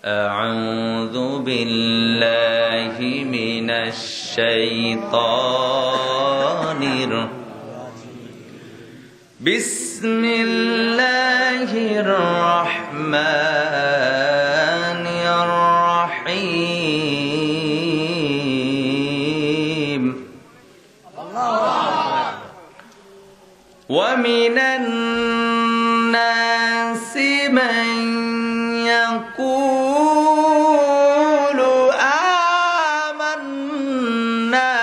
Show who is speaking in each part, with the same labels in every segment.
Speaker 1: أعوذ بالله من الشيطان بسم الله الرحمن الرحيم ومن الناس من يقول آمنا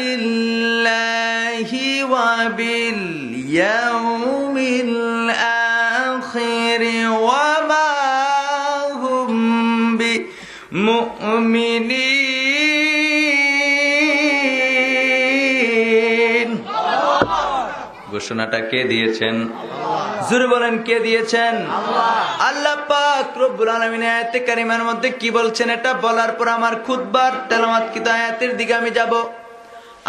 Speaker 1: بالله وباليوم الآخر وما هم بمؤمنين ঘোষণাটা কে দিয়েছেন? জোরে বলেন, কে দিয়েছেন? আল্লাহ পাক রব্বুল আলামিন আয়াতে কারিমার মধ্যে কি বলছেন এটা বলার পর আমার খুতবার তেলাওয়াতকৃত আয়াতের দিকে আমি যাব।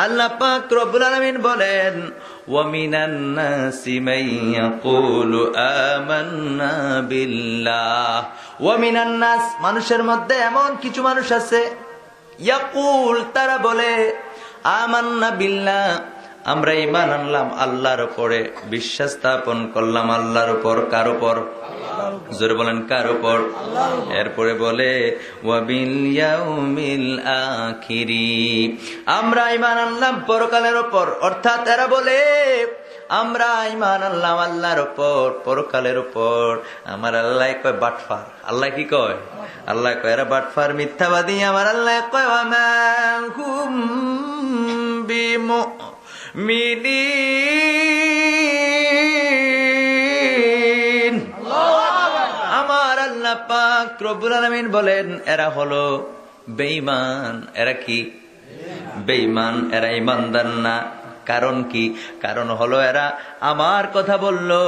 Speaker 1: আল্লাহ পাক রব্বুল আলামিন বলেন, ওয়া মিনান নাসি মান ইয়াকুলু আমান্না বিল্লাহ। ওয়া মিনান নাস, মানুষের মধ্যে এমন কিছু মানুষ আছে, ইয়াকুল, তারা বলে, আমান্না বিল্লাহ, আমরা ঈমান আনলাম আল্লাহর উপরে, বিশ্বাস স্থাপন করলাম আল্লাহর উপর। কার উপর? জোরে বলেন, কার উপর? এরপরে বলে ওয়া বিল ইয়াউমিল আখিরি, আমরা ঈমান আনলাম পরকালের উপর। অর্থাৎ এরা বলে আমরা ঈমান আনলাম আল্লাহর উপর, পরকালের উপর। আমার আল্লাহ কয় বাটফার। আল্লাহ কি কয়? আল্লাহ কয় এরা বাটফার, মিথ্যাবাদী। আমার আল্লাহ কয় ওয়া মা হুম বিমুমিনিন। আমার আল্লাহ পাক রব্বুল আলামিন বলেন এরা হলো বেঈমান। এরা কি? বেঈমান, এরা ঈমানদার না। কারণ কি? কারণ হলো এরা আমার কথা বললো,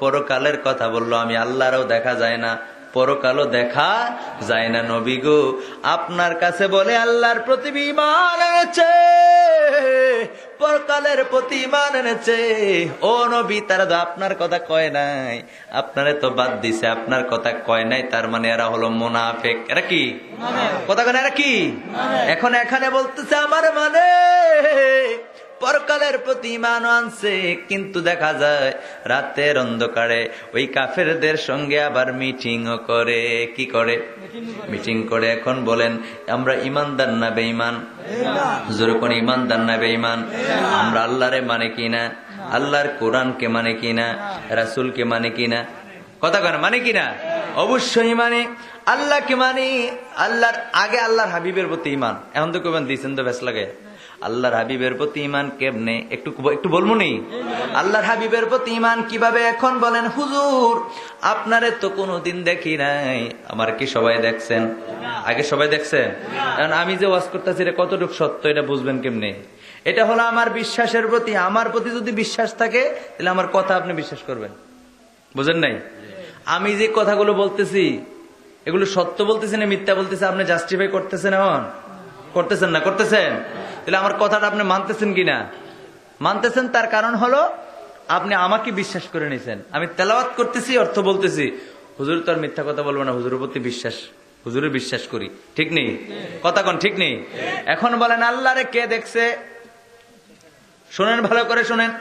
Speaker 1: পরকালের কথা বললো। আমি আল্লাহরও দেখা যায় না, পরকালও দেখা যায় না। নবী গো, আপনার কাছে বলে আল্লাহর প্রতি ঈমান এনেছে, পরকালের প্রতি ঈমান এনেছে। ও নবী, তারা তো আপনার কথা কয় নাই, আপনারে তো বাদ দিছে, আপনার কথা কয় নাই। তার মানে এরা হলো মুনাফিক। এরা কি কথা কয়? এরা কি? এখন এখানে বলতেছে আমার মানে পরকালের প্রতি ঈমান আনছে, কিন্তু দেখা যায় রাতের অন্ধকারে ওই কাফেরদের সঙ্গে আবার মিটিংও করে। কি করে? মিটিং করে। এখন বলেন আমরা ঈমানদার না বেঈমান? জোরে কোন ঈমানদার না বেঈমান? আমরা আল্লাহরে মানে কিনা? আল্লাহর কোরআনকে মানে কিনা? রাসূলকে মানে কিনা? কথা কয় মানে কিনা? অবশ্যই মানে। আল্লাহকে মানে। আল্লাহর আগে আল্লাহর হাবিবের প্রতি ঈমান। এখন তো কইবেন দিছেন তো বেশ লাগে। আল্লাহর হাবিবের প্রতি ঈমান কেমনে একটু বলবো নি? আল্লাহর হাবিবের প্রতি ঈমান কিভাবে? এখন বলেন হুজুর আপনারে তো কোনোদিন দেখি নাই। আমার কি সবাই দেখছেন? আগে সবাই দেখছেন। কারণ আমি যে ওয়াজ করতেছি এটা কতটুকু সত্য এটা বুঝবেন কেমনে? এটা হলো আমার বিশ্বাসের প্রতি। আমার প্রতি যদি বিশ্বাস থাকে তাহলে আমার কথা আপনি বিশ্বাস করবেন। বুঝেন নাই? আমি যে কথাগুলো বলতেছি এগুলো সত্য বলতেছি না মিথ্যা বলতেছি, আপনি জাস্টিফাই করতেছেন? এখন করতেছেন না? করতেছেন? তাহলে আমার কথাটা আপনি মানতেছেন কিনা? মানতেছেন। তার কারণ হলো আপনি আমাকে বিশ্বাস করে নিছেন। আমি তেলাওয়াত করতেছি, অর্থ বলতেছি। হুজুর তো আর মিথ্যা কথা বলবো না, হুজুরের প্রতি বিশ্বাস, হুজুরে বিশ্বাস করি। ঠিক নেই? কথা কোন ঠিক নেই? এখন বলেন আল্লাহরে কে দেখছে? শোনেন, ভালো করে শোনেন।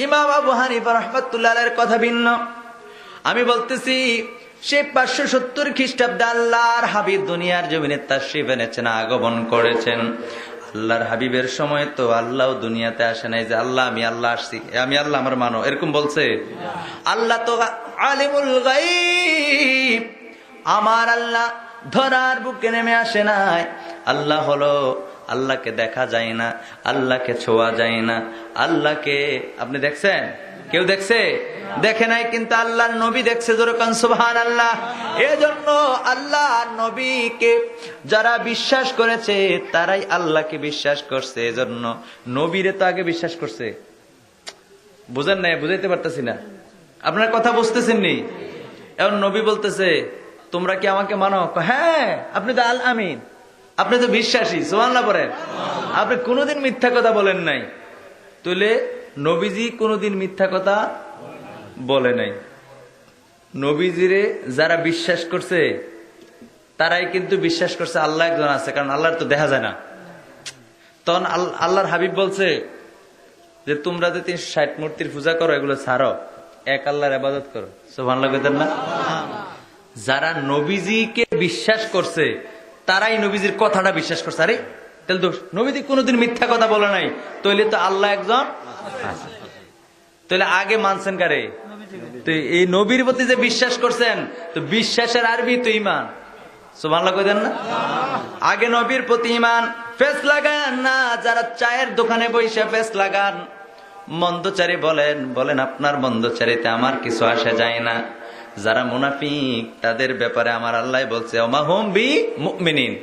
Speaker 1: ইমাম আবু হানিফা রাহমাতুল্লাহ আলাইহির কথা ভিন্ন। আমি বলতেছি সে 570 খ্রিস্টাব্দে আল্লাহর হাবিব দুনিয়ার জমিনে তাশরীফ এনেছেন, আগমন করেছেন। আল্লাহর হাবিবের সময় তো আল্লাহ দুনিয়াতে আসে নাই যে আল্লাহ আমি আল্লাহ আসছি, আমি আল্লাহ আমার মানো, এরকম বলছে? আল্লাহ তো আলিমুল গায়ব। আমার আল্লাহ ধরার বুকে নেমে আসে নাই। আল্লাহ হলো, আল্লাহকে দেখা যায় না, আল্লাহকে ছোঁয়া যায় না। আল্লাহকে আপনি দেখছেন? কেউ দেখছে? দেখে নাই, কিন্তু আল্লাহর নবী দেখছে। যেরকম সুবহানাল্লাহ। এজন্য আল্লাহ নবীকে যারা বিশ্বাস করেছে তারাই আল্লাহকে বিশ্বাস করছে। এজন্য নবীরে তো আগে বিশ্বাস করছে। বুঝেন নাই? বুঝাইতে পারতেছি না, আপনার কথা বুঝতেছেন নি? এখন নবী বলতেছে তোমরা কি আমাকে মানো? হ্যাঁ, আপনি তো আল আমিন, আপনি তো বিশ্বাসী। সুবহানাল্লাহ বলেন। আপনি কোনোদিন মিথ্যা কথা বলেন নাই। তাহলে নবীজি কোনোদিন মিথ্যা কথা বলে নাই। নবীজিরে যারা বিশ্বাস করছে তারাই কিন্তু বিশ্বাস করছে আল্লাহ একজন আছে, কারণ আল্লাহর তো দেখা যায় না। তখন আল্লাহর হাবিব বলছে যে তোমরা যে 360 মূর্তির পূজা করো এগুলো ছাড়ো, এক আল্লাহর ইবাদত করো। সুবহানাল্লাহ কইতেন না? যারা নবীজিকে বিশ্বাস করছে তারাই নবীজির কথাটা বিশ্বাস করছে। আরে তাহলে তো নবীজি কোনোদিন মিথ্যা কথা বলে নাই, তাহলে তো আল্লাহ একজন আছে। তাহলে আগে মানছেন কারে? তো এই নবীর প্রতি যে বিশ্বাস করছেন, তো বিশ্বাসের আরবি তো ঈমান। সুবহানাল্লাহ কইতেন না? আগে নবীর প্রতি ঈমান। ফেস লাগান না, যারা চায়ের দোকানে বসে ফেস লাগান, মন্দচারী বলেন আপনার মন্দচারীতে আমার কিছু আসে যায় না। যারা মুনাফিক তাদের ব্যাপারে আমার আল্লাহ বলছে ওমা হুম বি মুমিনিন,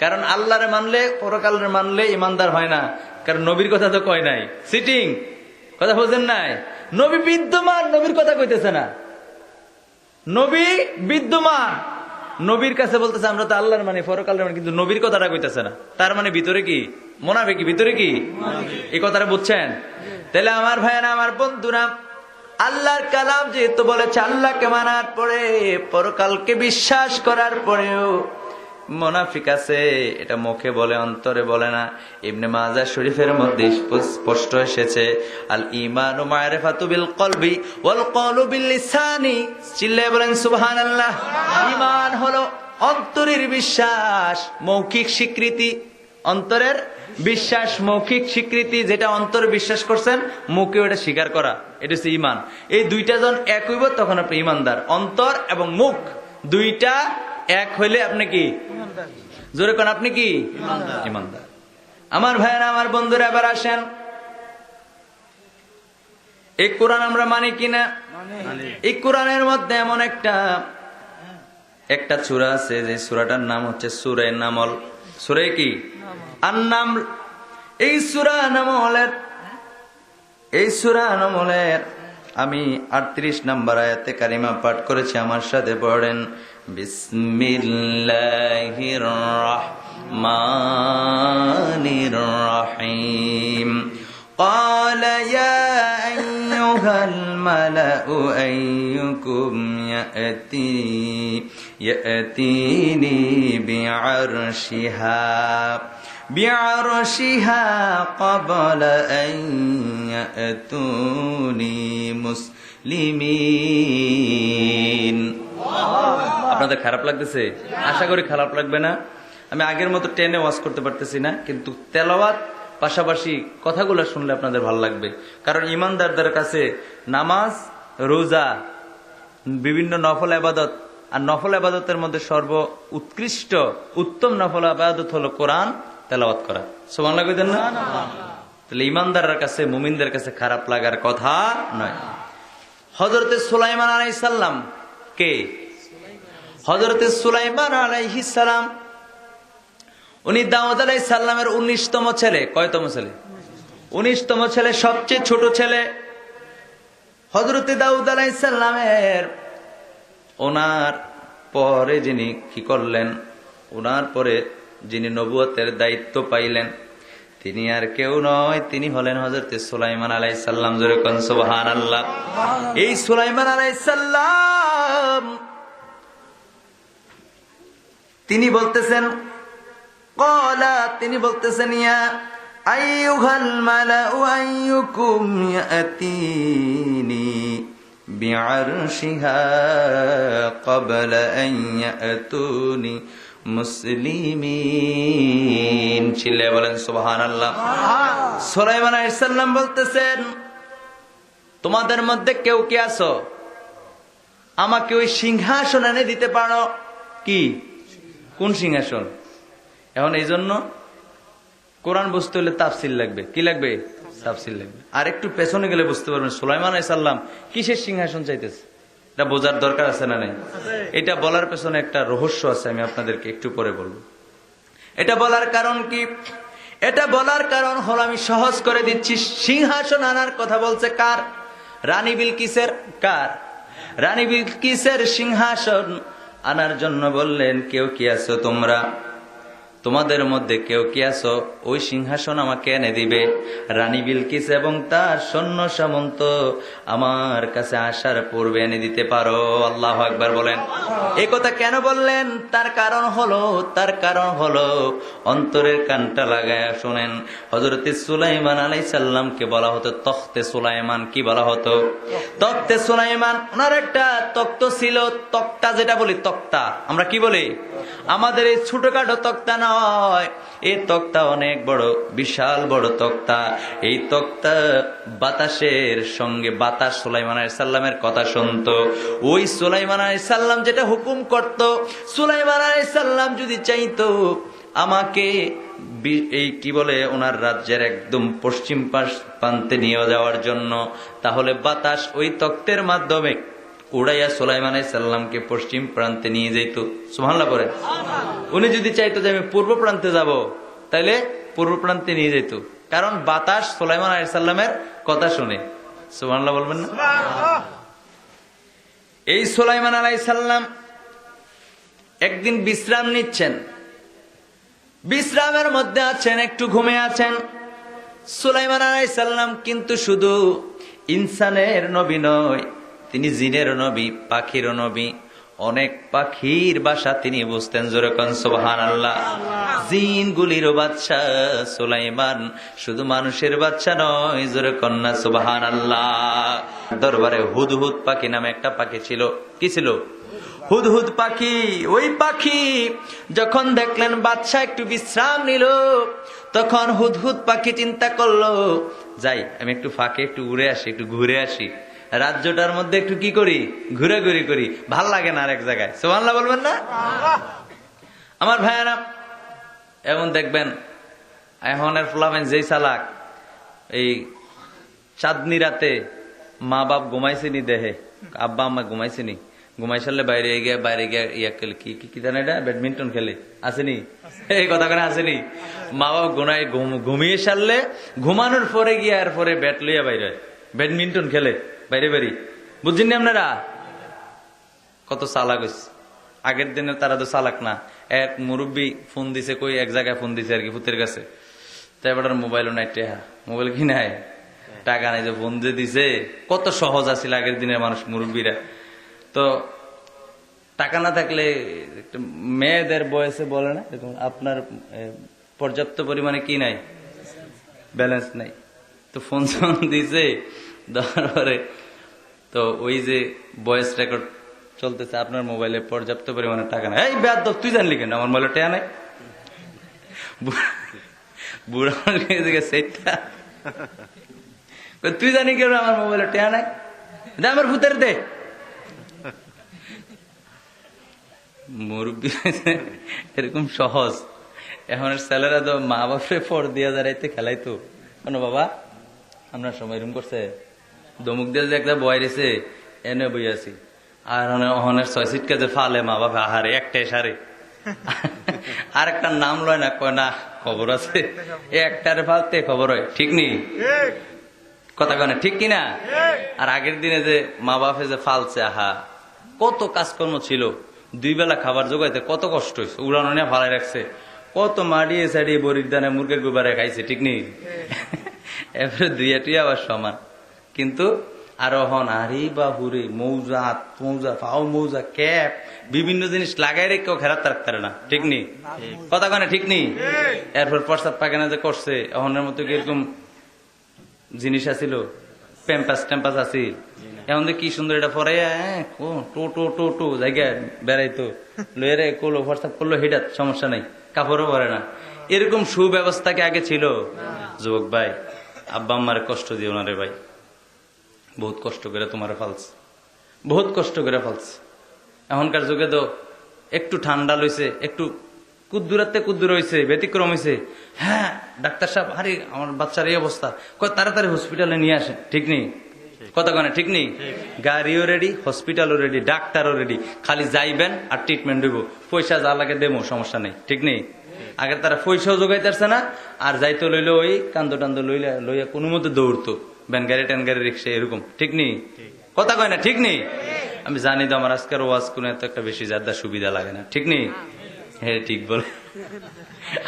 Speaker 1: কারণ আল্লাহরে মানলে পরকালের মানলে ইমানদার হয় না, কারণ নবীর কথা তো কয় নাই। সিটিং কথা বুঝেন নাই? নবী বিদ্যমান, নবীর কথা কইতেছে না। নবী বিদ্যমান, নবীর কাছে বলতেছে আমরা তো আল্লাহর মানে পরকালের মানে, কিন্তু নবীর কথাটা কইতেছে না। তার মানে ভিতরে কি মুনাফিক, ভিতরে কি? এই কথাটা বুঝছেন? তাহলে আমার ভাইয়েরা, আমার বন্ধুরা, আল্লাহর কালাম যেহেতু বলেছে আল্লাহকে মানার পরে পরকালকে বিশ্বাস করার পরেও মুনাফিক আছে, এটা মুখে বলে অন্তরে বলে না। ইবনে মাজাহ শরীফের মধ্যে স্পষ্ট এসেছে আল ঈমানু মা'রিফাতু বিল কলবি ওয়াল কওলু বিল লিসানি। চিল্লায়ে বলেন সুবহানাল্লাহ। ঈমান হলো অন্তরের বিশ্বাস, মৌখিক স্বীকৃতি। অন্তরের বিশ্বাস, মৌখিক স্বীকৃতি, যেটা অন্তরে বিশ্বাস করছেন মুখে ওটা স্বীকার করা, এটা হচ্ছে ঈমান। এই দুইটা যখন এক হইব তখন আপনি ঈমানদার। অন্তর এবং মুখ দুইটা এক হইলে আপনি কি? জোরে কোন আপনি কি? ঈমানদার। আমার ভাইয়েরা, আমার বন্ধুরা, এবার আসেন এই কোরআন আমরা মানি কিনা? এই কোরআনের মধ্যে এমন একটা সূরা আছে যে সূরাটার নাম হচ্ছে সূরা নামল। সূরা কি? আন-নামল। এই সূরা নামলের আমি 38 নম্বর আয়াতে কারিমা পাঠ করেছি, আমার সাথে পড়েন বিসমিল্লাহির রাহমানির রাহিম। قال يا أيها الملأ أيكم يأتيني بعرشها قبل أن يأتوني মুসলিমিন। আপনাদের খারাপ লাগতেছে? আশা করি খারাপ লাগবে না। আমি আগের মতো টেনে ওয়াজ করতে পারতেছি না, কিন্তু তেলাওয়াত পাশাপাশি কথাগুলো শুনলে আপনাদের ভালো লাগবে। কারণ ইমানদারদের কাছে নামাজ, রোজা, বিভিন্ন নফল ইবাদত, আর নফল ইবাদতের মধ্যে সর্ব উৎকৃষ্ট উত্তম নফল ইবাদত হলো কোরআন তেলাওয়াত করা। সুবহানাল্লাহ কইতেন না? তাহলে ইমানদারদের কাছে, মুমিনদের কাছে খারাপ লাগার কথা নয়। হযরতে সুলাইমান আলাইহিস সালাম কে? হযরতে সুলাইমান আলাইহিস সালাম উনি দাউদ আলাইহিস সালামের 19তম ছেলে। কয়তম ছেলে? 19তম ছেলে, সবচেয়ে ছোট ছেলে। হযরতে দাউদ আলাইহিস সালামের ওনার পরে যিনি কি করলেন, ওনার পরে যিনি নবুয়তের দায়িত্ব পাইলেন তিনি আর কেউ নয়, তিনি হলেন হযরতে সুলাইমান আলাইহিস সালাম। জোরে কোন সুবহানাল্লাহ। এই সুলাইমান আলাইহিস সালাম তিনি বলতেছেন তিনি বলতেছেন ইয়া আইয়ুহাল মালাউ আইয়ুকুম ইয়াতিনি বিআরশিহা ক্বাবলা আন ইয়াতুনি মুসলিমিন। চিল্লায়ে বলেন সুবহানাল্লাহ। সুলাইমান আলাইহিস সালাম বলতেছেন তোমাদের মধ্যে কেউ কি আছো আমাকে ওই সিংহাসন এনে দিতে পারো? কি? কোন সিংহাসন? এখন এই জন্য কোরআন বুঝতে হলে তাফসীর লাগবে। কি লাগবে? তাফসীর লাগবে। আর একটু পেছনে গেলে বুঝতে পারবেন সুলাইমান আলাইহিস সালাম কিসের সিংহাসন চাইতেছে। এটা বোঝার দরকার আছে না নাই? এটা বলার পেছনে একটা রহস্য আছে, আমি আপনাদেরকে একটু পরে বলবো। এটা বলার কারণ কি? এটা বলার কারণ হলো, আমি সহজ করে দিচ্ছি, সিংহাসন আনার কথা বলছে কার? রানী বিলকিসের। কার? রানী বিলকিসের সিংহাসন আনার জন্য বললেন কেউ কি আছো তোমরা তোমাদের মধ্যে কেউ কি আছো ওই সিংহাসন আমাকে এনে দিবে? রানী বিলকিস এবং তার সৈন্য সামন্ত আমার কাছে আসার পূর্বে এনে দিতে পারো? আল্লাহু আকবার বলেন। এই কথা কেন বললেন? তার কারণ হলো অন্তরের কানটা লাগায়া শোনেন। হযরত সুলাইমান আলাইহিস সালামকে বলা হতো তখতে সুলাইমান। কি বলা হতো? তখতে সুলাইমান। ওনার একটা তক্ত ছিল, তক্তা যেটা বলি তক্তা, আমরা কি বলি? আমাদের এই ছোটখাটো তক্তা নয়, এই তক্তা অনেক বড়, বিশাল বড় তক্তা। এই তক্তা বাতাসের সঙ্গে বাতাস সুলাইমান আলাইহিস সালামের কথা শুনতো। ওই সুলাইমান আলাইহিস সালাম যেটা হুকুম করত, সুলাইমান আলাইহিস সালাম যদি চাইতো আমাকে এই কি বলে ওনার রাজ্যের একদম পশ্চিম প্রান্তে নিয়ে যাওয়ার জন্য, তাহলে বাতাস ওই তক্তের মাধ্যমে উড়াইয়া সুলাইমান আলাইহিস সালামকে পশ্চিম প্রান্তে নিয়ে যেত। সুবহানাল্লাহ বলেন। উনি যদি চাইতো যে আমি পূর্ব প্রান্তে যাব, তাহলে পূর্ব প্রান্তে নিয়ে যেত, কারণ বাতাস সুলাইমান আলাইহিস সালামের কথা শুনে। সুবহানাল্লাহ বলবেন না? এই সুলাইমান আলাইহিস সালাম একদিন বিশ্রাম নিচ্ছেন, বিশ্রামের মধ্যে আছেন, একটু ঘুমে আছেন। সুলাইমান আলাইহিস সালাম কিন্তু শুধু ইনসানের নবী নয়, তিনি জিনেরও নবী, পাখিরও নবী। অনেক পাখির বাসা তিনি বুঝতেন। জোরে কোন সুবহানাল্লাহ। জিনগুলিরও বাদশা সুলাইমান, শুধু মানুষের বাদশা নয়। জোরে কোন না সুবহানাল্লাহ। দরবারে হুদহুদ পাখি নামে একটা পাখি ছিল। কি ছিল? হুদহুদ পাখি। ওই পাখি যখন দেখলেন বাদশা একটু বিশ্রাম নিল, তখন হুদহুদ পাখি চিন্তা করলো, যাই আমি একটু ফাঁকে একটু উড়ে আসি, একটু ঘুরে আসি, রাজ্যটার মধ্যে একটু কি করি, ঘুরাঘুরি করি, ভাল লাগে না আর এক জায়গায়। সুবহানাল্লাহ বলবেন না? আমার ভাইয়ারা, এমন দেখবেন এখনের ফুলামেন যেই চালাক, এই চাঁদনি রাতে মা বাপ ঘুমাইছেনি, দেহে আব্বা আম্মা ঘুমাইছেনি, ঘুমাই সারলে বাইরে গিয়ে ইয়া খেলে, কি জানে এটা, ব্যাডমিন্টন খেলে, আসেনি? এই কথা কেন আসেনি? মা বাপ ঘুমিয়ে সারলে ঘুমানোর পরে গিয়ে আর পরে ব্যাট লইয়া বাইরে ব্যাডমিন্টন খেলে বাইরে বাড়ি। বুঝছেন আপনারা কত চালাক হইছে? আগের দিনে তারা তো চালাক না। এক মুরব্বী ফোন দিছে, কই এক জায়গায় ফোন দিছে আর কি ফুতের কাছে, তাই এবার মোবাইলও নাই, মোবাইল কি নাই, টাকা নাই, যে ফোন যে দিছে। কত সহজ আছিল আগের দিনের মানুষ, মুরব্বীরা। তো টাকা না থাকলে মেয়েদের বয়সে বলে না, আপনার পর্যাপ্ত পরিমাণে কি নাই, ব্যালেন্স নাই। তো ফোন দিছে, দেওয়ার পরে তো ওই যে ভয়েস রেকর্ড চলতেছে, আপনার মোবাইলে পর্যাপ্ত পরিমাণে টাকা নাই। এই বেয়াদ, তুই জানলি কেন আমার মোবাইলে টাকা নাই? বুড়া সেইটা তুই জানি কেন আমার মোবাইলে টাকা নাই? আমার ভূতের দে। মুরব্বী এরকম সহজ। এখন ছেলেরা তো মা বাপরে ফর দিয়া দাঁড়াইতে খেলাইতো, কেন বাবা আপনার সময় এরকম করছে, দমুক দিয়ে যে একটা বয় রেছে এনে বই আছি, আর অহনের 6 সিটকে যে ফালে মা বাবা, আহারে একটাই সারে, আর একটা নাম লয় না, কয় না খবর আছে, একটারে ফালতে খবর হয়। ঠিক নেই কথা কয় না, ঠিক কিনা? আর আগের দিনে যে মা বাপে যে ফালছে, আহা কত কাজকর্ম ছিল, 2 বেলা খাবার জোগাইতে কত কষ্ট হয়েছে, উড়ানো নিয়ে ফালাই রাখছে, কত মাড়িয়ে ছাড়িয়ে বরির দানে মুরগের গোবারে খাইছে। ঠিক নেই? এবারে 2 আবার সমান, কিন্তু আরো হন আরে বাহুরে মৌজা, হাত মৌজা, পাও মৌজা, ক্যাপ, বিভিন্ন জিনিস লাগাই রেখেও খেরাত রাখতে না। ঠিক নেই কথা কয় না? ঠিক নেই? এরপর প্রস্তাব পায়খানা যে করছে, এখনের মতো কি এরকম জিনিস আছিল, প্যাম্পাস ট্যাম্পাস আছিল, এখন কি সুন্দর এটা পরে টো জায়গায় বেড়াইতো লইয়ারে করলো, প্রস্তাব করলো, হেটাত সমস্যা নাই, কাপড়ও পরে না। এরকম সুব্যবস্থা কি আগে ছিল? যুবক ভাই, আব্বা আম্মারে কষ্ট দিও না রে ভাই, বহুত কষ্ট করে তোমার ফালছে, বহুত কষ্ট করে ফালছে। এখনকার যুগে তো একটু ঠান্ডা লইছে, একটু কুদ্দুরাতে কুদ্দুর হয়েছে, ব্যতিক্রম হয়েছে, হ্যাঁ ডাক্তার সাহেব আরে আমার বাচ্চার এই অবস্থা, কয় তাড়াতাড়ি হসপিটালে নিয়ে আসে। ঠিক নেই কথা কয় না? ঠিক নেই? গাড়িও রেডি, হসপিটালও রেডি, ডাক্তারও রেডি, খালি যাইবেন আর ট্রিটমেন্ট দিব, পয়সা যা লাগে দেবো, সমস্যা নেই। ঠিক নেই? আগে তারা পয়সাও যোগাইতেছে না, আর যাইতো লইলে ওই কান্দ টান্দ লইয়া কোনো মতো দৌড়তো, ভ্যান গাড়ি ট্যান গাড়ি রিক্সা এরকম। ঠিক নেই কথা কয় না? ঠিক নেই? আমি জানি তো আমার আজকের ওয়াজ কোনো এত একটা বেশি যাদ্দা সুবিধা লাগে না। ঠিক নেই? হ্যাঁ ঠিক বলে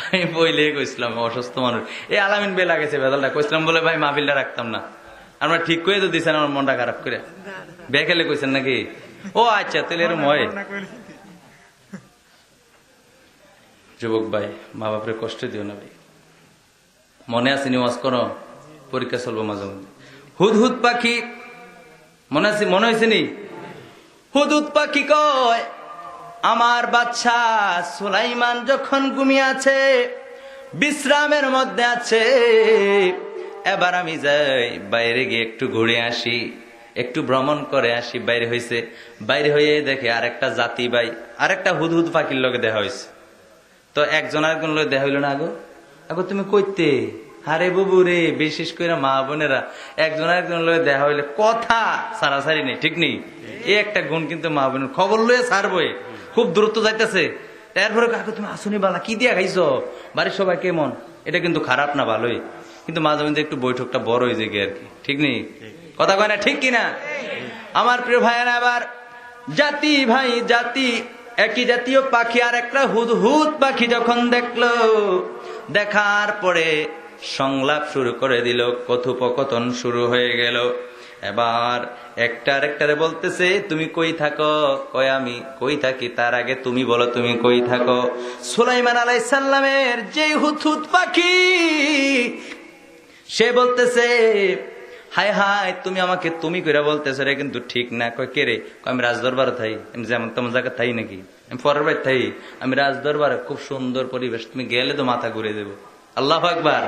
Speaker 1: আমি বইলে কইছিলাম অসুস্থ মানুষ এই আলামিন বেলা গেছে বেদালটা কইছিলাম বলে ভাই মাহফিলটা রাখতাম না। আমরা ঠিক করে তো দিচ্ছেন আমার মনটা খারাপ করে বেখেলে কইছেন নাকি? ও আচ্ছা তাহলে এরম হয়। যুবক ভাই, মা বাপরে কষ্ট দিও না ভাই। মনে আছে নিওয়াজ করো, পরীক্ষা চলবো মাঝে মধ্যে। হুদহুদ পাখি মনে আছে, মনে হয়েছে নি? হুদহুদ পাখি কয় আমার বাচ্চা সুলাইমান যখন ঘুমিয়ে আছে, বিশ্রামের মধ্যে আছে, এবার আমি যাই বাইরে গিয়ে একটু ঘুরে আসি, একটু ভ্রমণ করে আসি। বাইরে হয়েছে, বাইরে হয়ে দেখে আরেকটা জাতি ভাই আরেকটা হুদহুদ পাখির লগে দেখা হয়েছে। তো একজন আরেকজন লগে দেখা হইল না, আগো আগো তুমি কইতে, আরে বুবু রে, বিশেষ করে মা বোনেরা একজন আরেকজন লগে দেখা হইলে কথা সারাসারি নেই, ঠিক নেই? এই একটা গুণ কিন্তু মা বোনের, খবর লয়ে ছাড়বো, খুব দ্রুত যাইতেছে। তারপরে কাকু তুমি আসুনি বালা, কি দিয়া খাইছো, বাড়ির সবাই কেমন, এটা কিন্তু খারাপ না, ভালোই, কিন্তু মাঝে মধ্যে একটু বৈঠকটা বড় হয়ে যায় আর কি, ঠিক নেই? কথা কয় না, ঠিক কিনা? আমার প্রিয় ভাইয়েরা, আবার জাতি ভাই জাতি, একই জাতীয় পাখি আর একটা হুদহুদ পাখি যখন দেখলো, দেখার পরে সংলাপ শুরু করে দিল, কথোপকথন শুরু হয়ে গেল। এবার একটা আরেকটারে বলতেছে তুমি কই থাকো, কয় আমি কই থাকি, তার আগে তুমি বলো তুমি কই থাকো। সুলাইমান আলাইহিস সালামের যে হুদহুদ পাখি, সে বলতেছে হায় হায় তুমি আমাকে তুমি কইরা বলতেছো রে, কিন্তু ঠিক না। কয় কে রে? আমি রাজদরবারে থাই। আমি যেমন তেমন জায়গা থাই নাকি? আমি পরের বাড়ি থাই, আমি রাজদরবারে, খুব সুন্দর পরিবেশ, তুমি গেলে তো মাথা ঘুরে দেবো। আল্লাহু আকবার।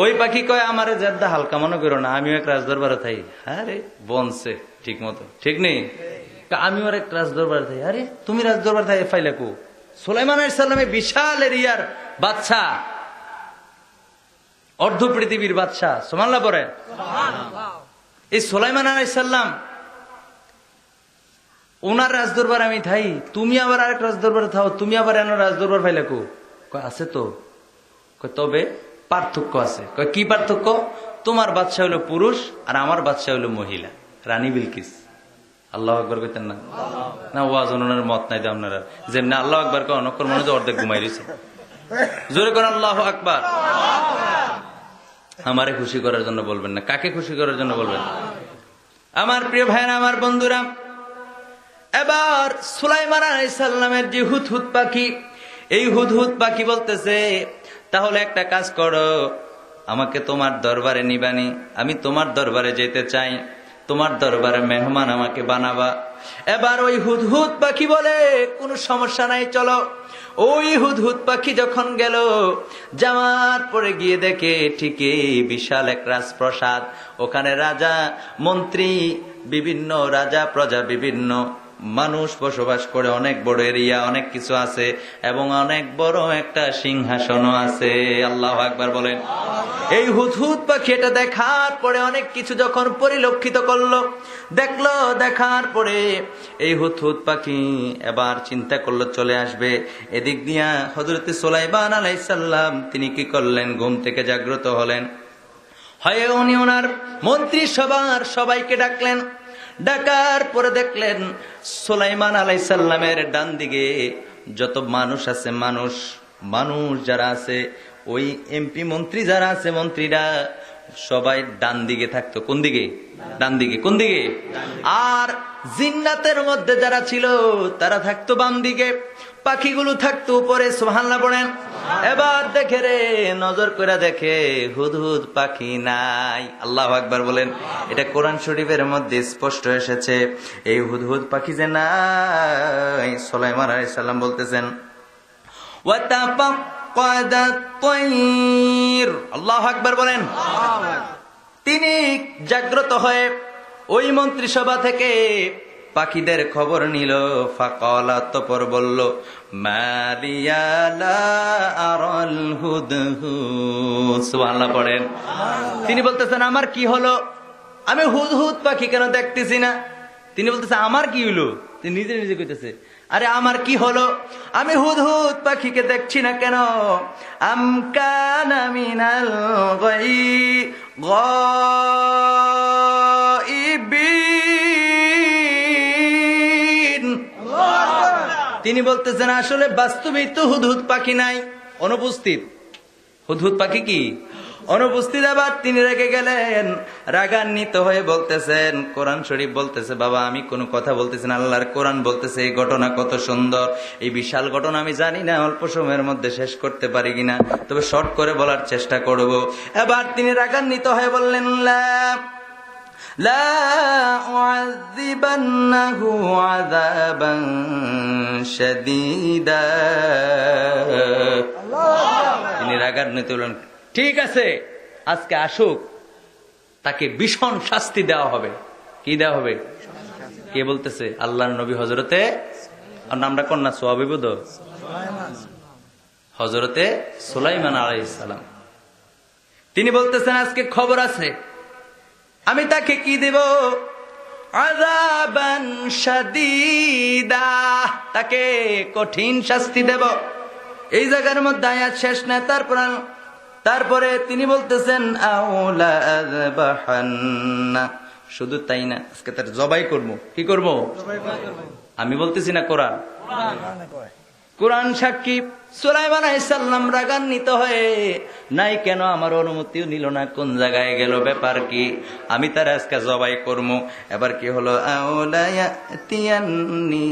Speaker 1: ওই পাখি কয় আমারে জেদ্দা হালকা মনে করো না, আমিও এক রাজদরবারে থাই। আরে বনছে ঠিক মতো, ঠিক নেই? আমিও এক রাজদরবারে থাই। আরে তুমি রাজদরবার থাই ফাইলা কো? সুলাইমান আলাইহিস সালামের বিশাল এরিয়ার বাদশা, অর্ধ পৃথিবীর বাদশা, সুবহানাল্লাহ পড়ে। এই সুলাইমান আলাইহিস সালাম, ওনার রাজদরবার আমি থাই, তুমি আবার আরেক রাজদরবারে থাও, তুমি আবার এন রাজদরবার ফাইলা কো? কয় আছে তো। কয় তবে পার্থক্য আছে। কয় কি পার্থক্য? তোমার বাদশা হলো পুরুষ আর আমার বাদশা হলো মহিলা, রানী বিলকিস। আল্লাহু আকবার কইতেন না? না ওয়াজ ওনার মত নাই তো আপনারা, যেমনি আল্লাহু আকবার কয় অনক্ষর মনে তো অর্ধেক ঘুমাই রয়েছে। জোরে কোন আল্লাহু আকবার। আমারে খুশি করার জন্য বলবেন না, কাকে খুশি করার জন্য বলবেন? আমার প্রিয় ভাইরা, আমার বন্ধুরা, এবার সুলাইমান আলাইহিস সালামের যে হুদহুদ পাখি, এই হুদহুদ পাখি বলতেছে তাহলে একটা কাজ করো, আমাকে তোমার দরবারে নিবানি, আমি তোমার দরবারে যেতে চাই, তোমার দরবারে মেহমান আমাকে বানাবা। এবার ওই হুদহুদ পাখি বলে কোনো সমস্যা নাই, চলো। ওই হুদহুদ পাখি যখন গেল, যাওয়ার পরে গিয়ে দেখে ঠিকই বিশাল এক রাজপ্রাসাদ, ওখানে রাজা মন্ত্রী, বিভিন্ন রাজা প্রজা, বিভিন্ন মানুষ বসবাস করে, অনেক বড় এরিয়া, অনেক কিছু আছে, এবং অনেক বড় একটা সিংহাসনও আছে। আল্লাহু আকবার বলেন। এই হুদহুদ পাখি এটা দেখার পরে অনেক কিছু যখন পরিলক্ষিত করলো, দেখলো, দেখার পরে এই হুদহুদ পাখি এবার চিন্তা করলো চলে আসবে। এদিক দিয়া হযরত সুলাইমান আলাইহিস সালাম তিনি কি করলেন? ঘুম থেকে জাগ্রত হলেন, হয় উনি ওনার মন্ত্রী সবার সবাইকে ডাকলেন। ডাকার পরে দেখলেন সুলাইমান আলাইহিস সালামের ডান দিকে যত মানুষ আছে, মানুষ যারা আছে, ওই এমপি মন্ত্রী যারা আছে, মন্ত্রীরা সবাই ডান দিকে থাকতো। কোন দিকে? ডান দিকে। কোন দিকে? আর জিন্নাতের মধ্যে যারা ছিল তারা থাকতো বাম দিকে, পাখিগুলো থাকতো উপরে। সুবহানাল্লাহ পড়েন। এবার দেখে রে, নজর করে দেখে হুদহুদ পাখি নাই। আল্লাহু আকবার বলেন। এটা কোরআন শরীফের মধ্যে স্পষ্ট এসেছে, এই হুদহুদ পাখি যে নাই। সুলাইমান আলাইহিস সালাম বলতেছেন আল্লাহু আকবার বলেন। তিনি জাগ্রত হয়ে ওই মন্ত্রিসভা থেকে পাখিদের খবর নিল। ফাকালা, অতঃপর বলল, মালিয়া লা আরাল হুদহুদ। সুবহানাল্লাহ পড়েন। তিনি বলতেছেন আমার কি হলো, আমি হুদহুদ পাখি কেন দেখতেছি না? তিনি বলতেছে আমার কি হলো? তিনি নিজে নিজে কইতেছে আরে আমার কি হলো, আমি হুদহুদ পাখিকে দেখছি না কেন? আম কানা মিনাল গায়বিন। তিনি বলতেছেন আসলে বাস্তবেই তো হুদহুদ পাখি নাই, অনুপস্থিত। হুদহুদ পাখি কি অনুপস্থিত। আবার তিনি রেগে গেলেন, রাগান্বিত হয়ে বলতেছেন, কোরআন শরীফ বলতেছে বাবা আমি কোনো কথা বলতেছি না, আল্লাহর কোরআন বলতেছে এই ঘটনা কত সুন্দর, এই বিশাল ঘটনা আমি জানি না অল্প সময়ের মধ্যে শেষ করতে পারি কিনা, তবে শর্ট করে বলার চেষ্টা করব। এবার তিনি রাগান্বিত হয়ে বললেন, লা উআযিবান্নাহু আযাবান শাদীদা। তিনি রাগান্বিত হলেন, ঠিক আছে আজকে আসুক, তাকে ভীষণ শাস্তি দেওয়া হবে। কি দেওয়া হবে? কে বলতেছে? আল্লাহর নবী হযরতে, আর নামটা কন্যা সোয়াবিবুদ, হযরতে সুলাইমান আলাইহিস সালাম। তিনি বলতেছেন আজকে খবর আছে, আমি তাকে কি দেব? আযাবান শাদীদা, তাকে কঠিন শাস্তি দেব। এই জায়গার মধ্যে আয়াত শেষ না, তারপরে তিনি বলতেছেন আউলা আযবাহান্না, শুধু তাই না আজকে তার জবাই করব। কি করব? আমি বলতেছি না, কোরআন সাক্ষী। সুলাইমান আলাইহিস সালাম রাগান্বিত হয়ে, নাই কেন আমার অনুমতিও নিল না, কোন জায়গায় গেল, ব্যাপার কি? আমি তার আজকে জবাই করব। এবার কি হলো? আউলা ইয়াতিয়ান্নি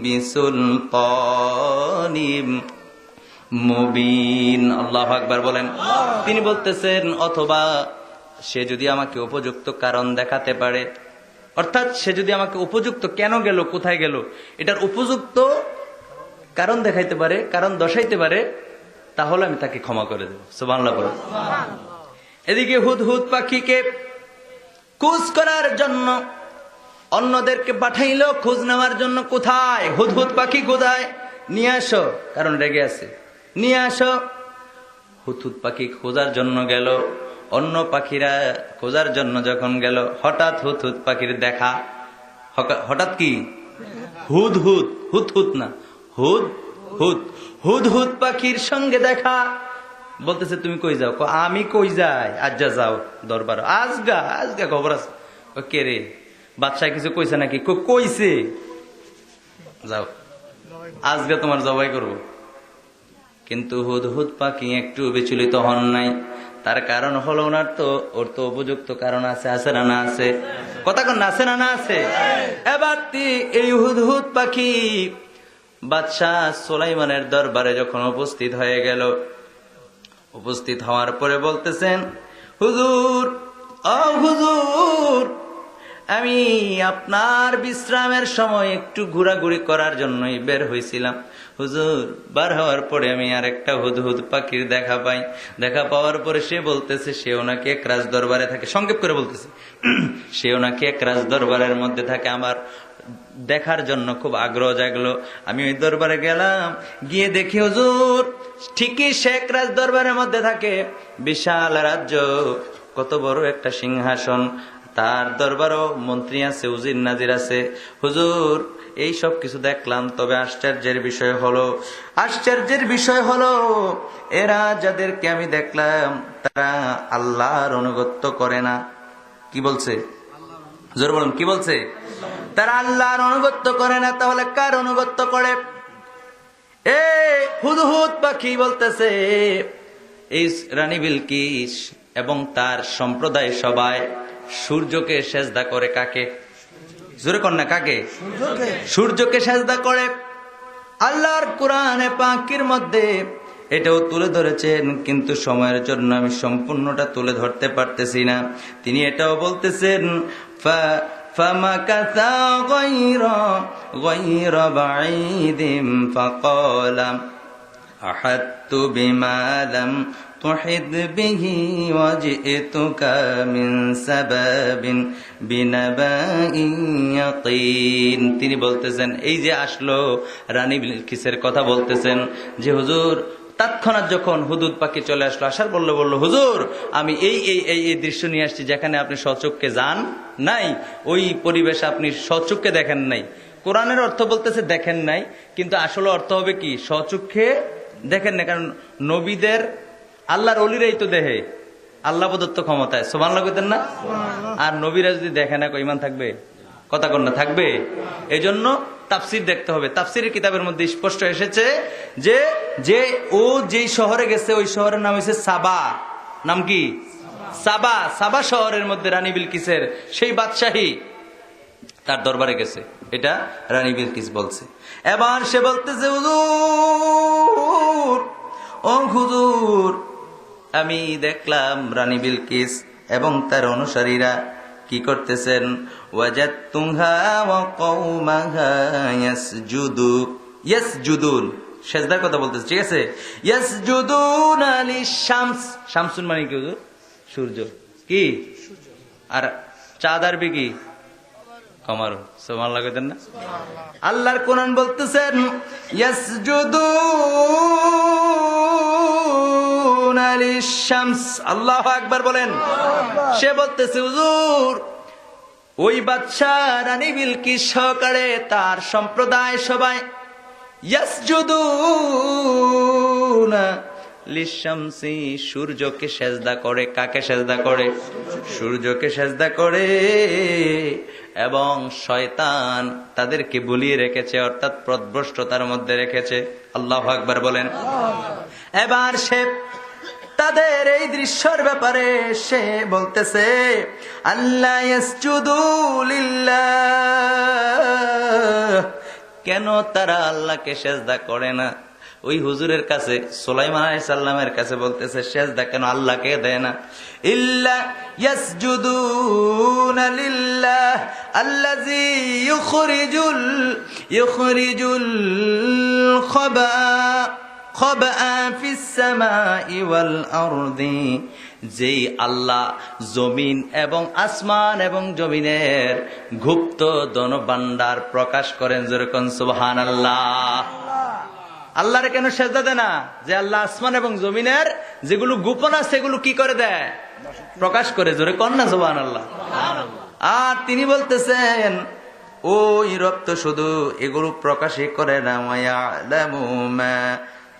Speaker 1: বিসুলতানিম মুবিন। আল্লাহু আকবার বলেন। তিনি বলতেছেন অথবা সে যদি আমাকে উপযুক্ত কারণ দেখাতে পারে, অর্থাৎ সে যদি আমাকে উপযুক্ত, কেন গেল, কোথায় গেল, এটার উপযুক্ত কারণ দেখাইতে পারে, কারণ দর্শাইতে পারে, তাহলে আমি তাকে ক্ষমা করে দেব। সুবহানাল্লাহ বলেন। এদিকে হুদহুদ পাখিকে খোঁজ করার জন্য অন্যদেরকে পাঠাইলো খোঁজ নেওয়ার জন্য। কোথায়? হুদহুদ পাখি কোথায়? নিয়ে আসো, কারণ রেগে আছে, নিয়ে আসো। হুদহুদ পাখি খোঁজার জন্য গেল, অন্য পাখিরা খোঁজার জন্য যখন গেল, হঠাৎ হুদহুদ পাখির দেখা। হঠাৎ কি? হুদহুদ, হুদহুদ না, হুদহুদ, হুদহুদ পাখির সঙ্গে দেখা। বলতেছে তুমি কই যাও? আমি কই যাই, আজ্জা যাও দরবার, আজগা খবর আছে। কে রে, বাদশাহ কিছু কইছে নাকি? কইছে, যাও আজকে তোমার জবাই করব। কিন্তু হুদহুদ পাখি একটু বিচলিত হন নাই। তার কারণ হলো ওর তো উপযুক্ত কারণ আছে, আছে না না আছে? কথা কোন আছে না না আছে? এবার এই হুদহুদ পাখি বাদশাহ সুলাইমানের দরবারে যখন উপস্থিত হয়ে গেল, উপস্থিত হওয়ার পরে বলতেছেন, হুজুর, ও হুজুর, আমি আপনার বিশ্রামের সময় একটু ঘোরাঘুরি করার জন্যই বের হয়েছিলাম। হুজুর, বার হওয়ার পরে আমি আর একটা হুদহুদ পাখির দেখা পাই। দেখা পাওয়ার পরে সে বলতেছে সেও নাকি এক রাজ দরবারে থাকে। সংক্ষেপ করে বলতেছে, সেও নাকি এক রাজ দরবারের মধ্যে থাকে। আমার দেখার জন্য খুব আগ্রহ জাগলো। আমি ওই দরবারে গেলাম, গিয়ে দেখি হুজুর ঠিকই সে এক রাজ দরবারের মধ্যে থাকে, বিশাল রাজ্য, কত বড় একটা সিংহাসন, তার দরবারও মন্ত্রী আছে, উজির নাজির আছে। হুজুর, এই সব কিছু দেখলাম, তবে আশ্চর্যের বিষয় হলো এরা যাদেরকে আমি দেখলাম তারা আল্লাহর আনুগত্য করে না। কি বলছে? জোর বলুন, কি বলছে? তারা আল্লাহর আনুগত্য করে না, তাহলে কার আনুগত্য করে? হুদহুদ পাখি বলতেছে এই রানী বিলকিস এবং তার সম্প্রদায় সবাই সূর্যকে সেজদা করে। কাকে? জোরে কন্যা, কাকে? সূর্যকে সেজদা করে। আল্লাহর কোরআনে পাকের মধ্যে এটাও তুলে ধরেছেন, কিন্তু সময়ের জন্য আমি সম্পূর্ণটা তুলে ধরতে পারতেছি না। তিনি এটাও বলতেছেন, فَمَكَثَ غَيْرَ بَعِيدٍ فَقَالَ أَحَطتُ بِمَا لَمْ تُحِطْ بِهِ وَجِئْتُكَ مِنْ سَبَبٍ بِنَبَإٍ يَقِينٍ। তিনি বলতেছেন, এই যে আসলো রানী বিলকিসের কথা বলতেছেন, যে হুজুর তৎক্ষণাৎ যখন হুদহুদ পাখি চলে আসলো, আসার বললো হুজুর আমি এই দৃশ্য নিয়ে আসছি যেখানে আপনি স্বচক্ষে যান নাই, ওই পরিবেশ আপনি স্বচক্ষে দেখেন নাই। কোরআনের অর্থ বলতেছে দেখেন নাই, কিন্তু আসলে অর্থ হবে কি? স্বচক্ষে দেখেন না। কারণ নবীদের, আল্লাহর ওলিরাই তো দেখে, আল্লাহ প্রদত্ত ক্ষমতায়। সুবহানাল্লাহ কইতেন না? আর নবীরা যদি দেখে না, ইমান থাকবে? কথা কন না, থাকবে? এই জন্য তাফসির দেখতে হবে। তাফসিরের কিতাবের মধ্যে স্পষ্ট এসেছে যে যে ও যেই শহরে গেছে ওই শহরের নাম হয়েছে সাবা। নাম কি? সাবা। সাবা শহরের মধ্যে রানী বিলকিসের সেই বাদশাহী তার দরবারে গেছে, এটা রানী বিলকিস বলছে। এবার সে বলতেছে, হুজুর, ও হুজুর, আমি দেখলাম রানী বিলকিস এবং তার অনুসারীরা কি করতেছেন, ওয়াজাদতুহা ওয়া কওমাহা ইয়াসজুদুন, সেজদার কথা বলতেছে, ঠিক আছে? ইয়াসজুদুনা লিশ-শামস, শামসুন মানে কি হুজুর? সূর্য। কি? আর চাঁদ আরবি কি? কমার। সুবহানাল্লাহ কইতেন না? আল্লাহর কোরআন বলতেছেন ইয়াসজুদুনা লিশ-শামস। আল্লাহু আকবার বলেন। সে বলতেছে, হুজুর, ওই বাদশা রানী বিলকিস সহকারে তার সম্প্রদায় সবাই ইয়াসজুদুনা লিশ-শামসি, সূর্যকে সেজদা করে। কাকে সেজদা করে? সূর্যকে সেজদা করে। এবং শয়তান তাদেরকে বুলিয়ে রেখেছে, অর্থাৎ পথভ্রষ্টতার মধ্যে রেখেছে। আল্লাহু আকবার বলেন। এবার সে তাদের এই দৃশ্যের ব্যাপারে সে বলতেছে, আল্লাহ ইয়াসজুদু লিল্লাহ, কেন তারা আল্লাহকে সেজদা করে না? ওই হুজুরের কাছে, সুলাইমান আলাইহিস সালামের কাছে বলতেছে, সেজদা কেন আল্লাহকে দেয় না? ইল্লা ইয়াসজুদুনা লিল্লাহ আল্লাযী ইউখরিজুল খাবা ফিস সামাই ওয়াল আরদি, যেই আল্লাহ জমিন এবং আসমান এবং জমিনের গুপ্ত ধনভাণ্ডার প্রকাশ করেন। যেরকম সুবহানাল্লাহ। আল্লাহরে কেন সেজদা দেয় না? যে আল্লাহ আসমান এবং জমিনের যেগুলো গোপন আছে সেগুলো কি করে দেয়? প্রকাশ করে। জোরে কন না সুবহানাল্লাহ। আর তিনি বলতেছেন, ওই রব তো শুধু এগুলো প্রকাশই করে না, ওয়ায়ালামু মা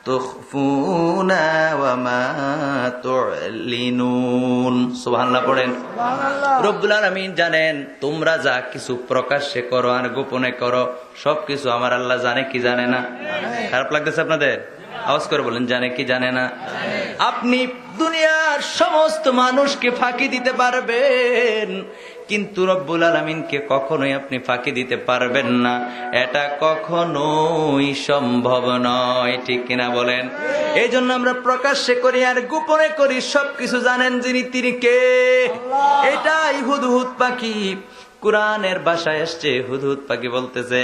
Speaker 1: তুখফুনা ওয়া মা তু'লিনুন। সুবহানাল্লাহ পড়েন। রব্বুল আলামিন জানেন তোমরা যা কিছু প্রকাশ্যে করো আর গোপনে করো সবকিছু আমার আল্লাহ জানে কি জানে না? খারাপ লাগতেছে আপনাদের? আওয়াজ করে বলেন, জানে কি জানে না? আপনি দুনিয়ার সমস্ত মানুষকে ফাঁকি দিতে পারবেন, কিন্তু রব্বুল আলামিনকে কখনোই আপনি ফাঁকি দিতে পারবেন না। এটা কখনোই সম্ভব নয়, ঠিক কিনা বলেন? এই জন্য আমরা প্রকাশ্যে করি আর গোপনে করি, সবকিছু জানেন যিনি, তিনি কে? এটাই হুদহুদ পাখি। কুরআনের ভাষায় এসছে, হুদহুদ পাখি বলতেছে,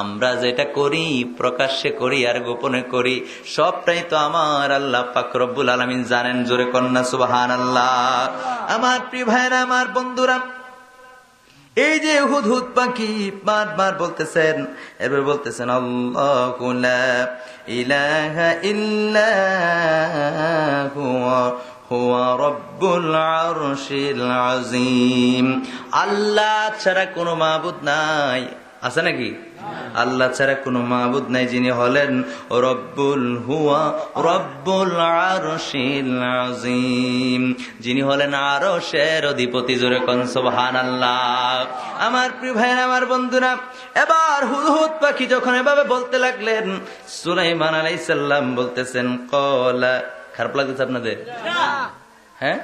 Speaker 1: আমরা যেটা করি প্রকাশ্যে করি আর গোপনে করি সবটাই তো আমার আল্লাহ পাক রব্বুল আলামিন জানেন। জোরে কন্যা সুবহানাল্লাহ। আমার প্রিয় ভাইরা, আমার বন্ধুরা, এই যে হুদহুদ পাখি বারবার বলতেছেন, এবার বলতেছেন, আল্লাহু লা ইলাহা ইল্লা হুয়া রব্বুল আরশিল আযীম। আল্লাহ ছাড়া কোনো মাবুদ নাই। আছে নাকি? আল্লাহ ছাড়া কোনো মাবুদ নাই, যিনি হলেন রব্বুল আরশিল আযীম, যিনি হলেন আরশের অধিপতি। জোরে কোন সুবহানাল্লাহ। আমার প্রিয় ভাইরা, আমার বন্ধুরা, এবার হুদহুদ পাখি যখন এভাবে বলতে লাগলেন, সুলাইমান আলাইহিস সালাম বলতেছেন, ক্বালা। খারাপ লাগতেছে আপনাদের? হ্যাঁ,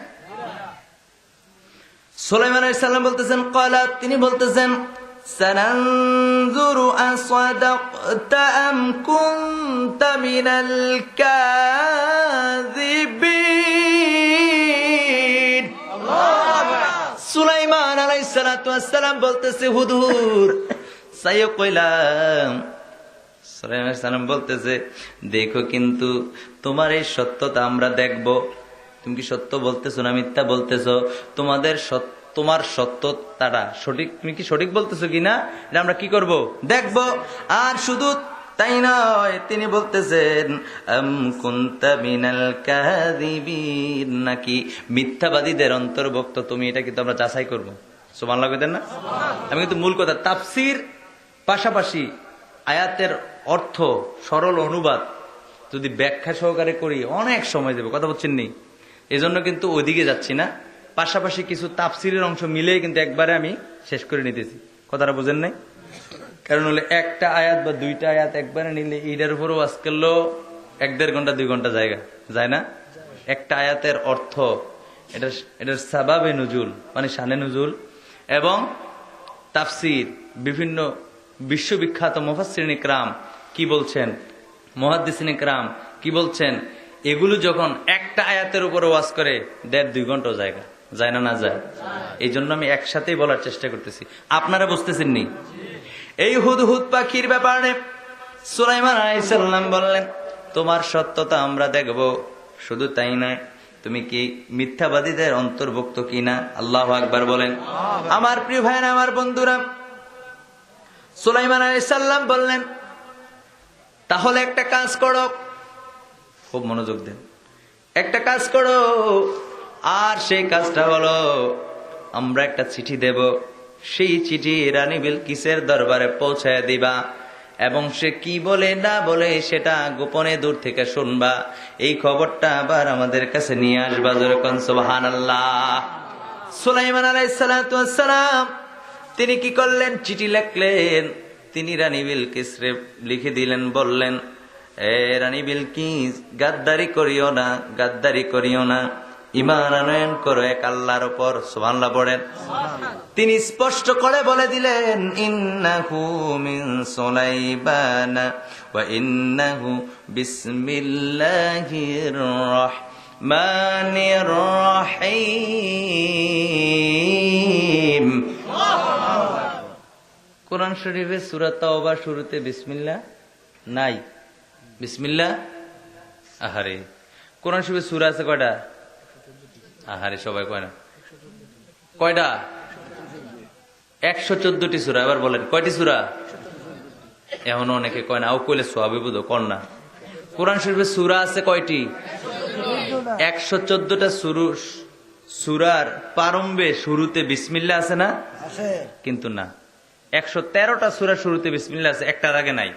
Speaker 1: সুলাইমান আলাইহিস সালাম বলতেছেন, ক্বালা, তিনি বলতেছেন, সানানজুরু আসাদাকতা আম কুনতা মিনাল কাযিবিন। সুলাইমান আলাইহিস সালাতু ওয়াস সালাম বলতেছে, হুদহুদ সাইয়্য কইলাম। সুলাইমান আলাইহিস সালাম বলতেছে, দেখো কিন্তু তোমার এই সত্যতা আমরা দেখব। তুমি কি সত্য বলতেছো না মিথ্যা বলতেছো? তোমার সত্যতাটা সঠিক, তুমি কি সঠিক বলতেছো কিনা এটা আমরা কি করব? দেখব। আর শুধু তাই নয়, তিনি বলতেছেন, আম কুনতা মিনাল কাযিবিন, নাকি মিথ্যাবাদীদের অন্তর্ভুক্ত তুমি, এটা কিন্তু আমরা যাচাই করব। সুবহানাল্লাহ কইতেন না? আমি কিন্তু মূল কথা তাফসীর পাশাপাশি আয়াতের অর্থ সরল অনুবাদ যদি ব্যাখ্যা সহকারে করি অনেক সময় দেবে, কথা বলছেন নি? এজন্য কিন্তু ওইদিকে যাচ্ছি না, পাশাপাশি কিছু তাফসীরের অংশ মিলে কিন্তু একবারে আমি শেষ করে নিতেছি। কথাটা বুঝেন নাই? কারণ হলে একটা আয়াত বা দুইটা আয়াত একবারে নিলে এটার উপরও ওয়াজ করলেও 1-1.5 ঘন্টা 2 ঘন্টা জায়গা যায় না। একটা আয়াতের অর্থ, এটার সাবাবে নুজুল মানে শানে নুজুল এবং তাফসির, বিভিন্ন বিশ্ববিখ্যাত মুফাসসিরিন ইকরাম কি বলছেন, মুহাদ্দিসিন ইকরাম কি বলছেন, এগুলো যখন একটা আয়াতের উপরে ওয়াজ করে 1.5-2 ঘন্টা জায়গা যায় না, না যায়। এই জন্য আমি একসাথেই বলার চেষ্টা করতেছি, আপনারা বুঝতেছেন নি। এই হুদহুদ পাখির ব্যাপারে সুলাইমান আলাইহিস সালাম বললেন, তোমার সত্যতা আমরা দেখব, শুধু তাই নয় তুমি কি মিথ্যাবাদীদের অন্তর্ভুক্ত কিনা। আল্লাহু আকবার বলেন। আমার প্রিয় ভাইরা, আমার বন্ধুরা, সুলাইমান আলাইহিস সালাম বললেন, তাহলে একটা কাজ করো, খুব মনোযোগ দেন, একটা কাজ করো, আর সেই কাজটা হলো আমরা একটা চিঠি দেব, সেই চিঠি রানী বিলকিসের দরবারে পৌঁছায় দিবা এবং সে কি বলে না বলে সেটা গোপনে দূর থেকে শুনবা, এই খবরটা আবার আমাদের কাছে নিয়ে আসবা। যেরকম সুবহানাল্লাহ। সুলাইমান আলাইহিস সালাতু ওয়াস সালাম তিনি কি করলেন, চিঠি লিখলেন, তিনি রানী বিলকিসরে লিখে দিলেন, বললেন, এ রানী বিলকিস, গাদ্দারি করিও না, গাদ্দারি করিও না, ঈমান আনয়ন করো এক আল্লাহর উপর। সুবহানাল্লাহ পড়েন। তিনি স্পষ্ট করে বলে দিলেন, ইন্নাহু মিন সুলাইমান ওয়া ইন্নাহু বিসমিল্লাহির রাহমানির রহিম। কোরআন শরীফে সূরা তাওবা শুরুতে বিসমিল্লাহ নাই। বিসমিল্লাহ, আহারে কোরআন শরীফে সূরা আছে কয়টা? আহারে সবাই কয় না, কয়টা? 114টি সূরা। এবার বলেন কয়টি সূরা? এমন অনেকে কয় না, ও কইলে সওয়াবে বুঝো কর না। কোরআন শরীফে সূরা আছে কয়টি? 114টা সূরার প্রারম্ভে শুরুতে বিসমিল্লাহ আছে না? কিন্তু না, 113টা সূরা শুরুতে বিসমিল্লাহ আছে, একটার আগে নাই।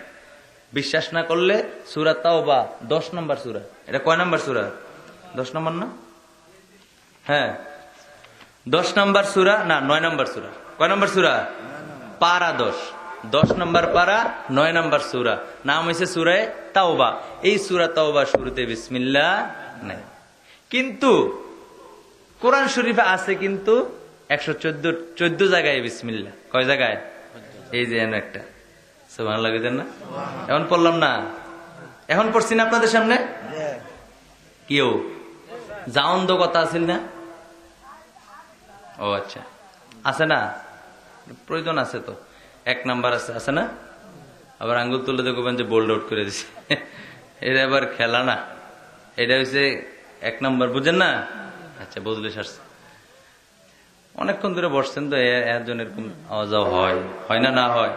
Speaker 1: বিশ্বাস না করলে সূরা তাওবা 10 নম্বর সূরা। এটা কয় নম্বর সূরা? 10 নম্বর না? হ্যাঁ 10 নম্বর সূরা না 9 নম্বর সূরা। কয় নম্বর সূরা? পারা 10 নম্বর পারা, 9 নম্বর সূরা। নাম হয়েছে সূরা তাওবা। এই সূরা তাওবা শুরুতে বিসমিল্লাহ নাই, কিন্তু কোরআন শরীফে আছে কিন্তু 114 জায়গায় বিসমিল্লাহ। কয় জায়গায়? এই যে একটা। সুবহানাল্লাহ কইতেন না? এখন পড়লাম না, এখন পড়ছি না আপনাদের সামনে। কেউ যাওন তো কথা আছিল না? ও আচ্ছা, আছে না? প্রয়োজন আছে তো। 1 নাম্বার আছে, আছে না? আবার আঙ্গুল তুলে দেখবেন যে বোল্ড আউট করে দিছে। এটা আবার খেলা না, এটা হচ্ছে 1 নাম্বার, বুঝেন না? আচ্ছা বুঝলে সারছে। অনেকক্ষণ ধরে বসছেন তো, এর জন্য এরকম আওয়াজ হয় না, না হয়।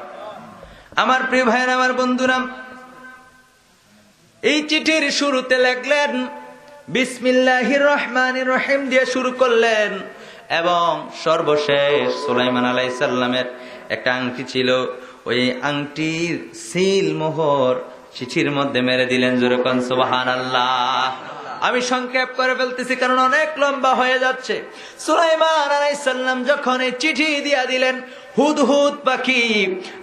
Speaker 1: আমার প্রিয় ভাইয়ের, আমার বন্ধুরা, এই চিঠির শুরুতে লিখলেন বিসমিল্লাহির রহমানির রহিম দিয়ে শুরু করলেন, এবং সর্বশেষ সুলাইমান আলাইহিস সালামের একটা আংটি ছিল, ওই আংটির সিল মোহর চিঠির মধ্যে মেরে দিলেন। যেরকম সুবহানাল্লাহ। আমি সংক্ষেপ করে ফেলতেছি কারণ অনেক লম্বা হয়ে যাচ্ছে। সুলাইমান আলাইহিস সালাম যখন এই চিঠি দিয়া দিলেন, হুদহুদ পাখি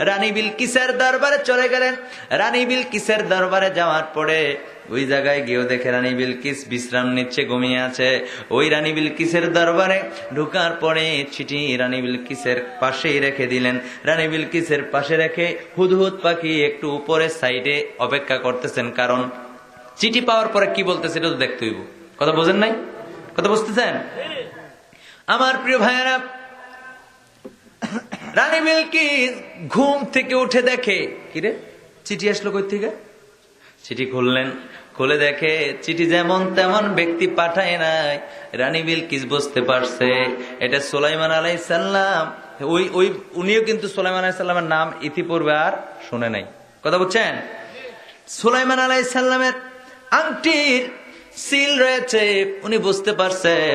Speaker 1: রানী বিলকিসের দরবারে চলে গেলেন। রানী বিলকিসের দরবারে যাওয়ার পরে ওই জায়গায় গিয়েও দেখে রানী বিলকিস বিশ্রাম নিচ্ছে, ঘুমিয়ে আছে। ওই রানী বিলকিসের দরবারে ঢুকার পরে চিঠি রানী বিলকিসের পাশেই রেখে দিলেন। রানী বিলকিসের পাশে রেখে হুদহুদ পাখি একটু উপরে সাইডে অপেক্ষা করতেছেন, কারণ চিঠি পাওয়ার পরে কি বলতেছে এটা তো দেখতে হইব। কথা বোঝেন নাই? কথা বুঝতেছেন? আমার প্রিয় ভাইয়েরা, রানী বিলকিস ঘুম থেকে উঠে দেখে, কিরে চিঠি আসলো কই থেকে? চিঠি খুললেন, খুলে দেখে চিঠি যেমন তেমন ব্যক্তি পাঠায় নাই। রানী বিলকিস বুঝতে পারছে এটা সুলাইমান আলাইহিস সালাম। উনিও কিন্তু সুলাইমান আলাইহিস সালামের নাম ইতিপূর্বে আর শুনে নাই। কথা বুঝছেন? সুলাইমান আলাইহিস সালামের আংটির সিল রয়েছে। উনি বুঝতে পারছেন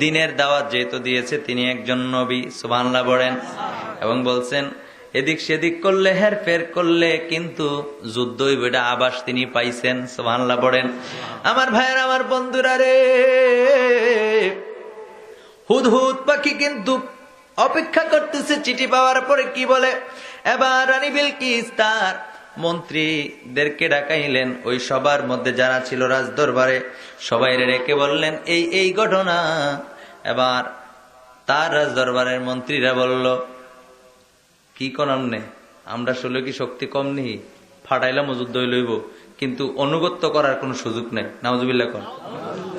Speaker 1: দিনের দাওয়াত যেহেতু দিয়েছে তিনি একজন নবী। সুবহানাল্লাহ বলেন। এবং বলছেন এদিক সেদিক করলে, হেরফের করলে কিন্তু যুদ্ধ হইবে, এটা আবাস তিনি পাইছেন। সুবহানাল্লাহ বলেন। আমার ভাইয়ের, আমার বন্ধুরা রে, হুদহুদ পাখি কিন্তু অপেক্ষা করতেছে চিঠি পাওয়ার পরে কি বলে। এবার রানী বিলকিস তার মন্ত্রীদেরকে ডাকাইলেন, ওই সবার মধ্যে যারা ছিল রাজ দরবারে সবাই রেখে বললেন এই ঘটনা। এবার তার রাজ দরবারের মন্ত্রীরা বলল, কি করাম নে, আমরা শুনলে কি শক্তি কম নেই, ফাটাইলাম যুদ্ধ লইব, কিন্তু অনুগত্য করার কোন সুযোগ নেই। নাউজুবিল্লাহ কোন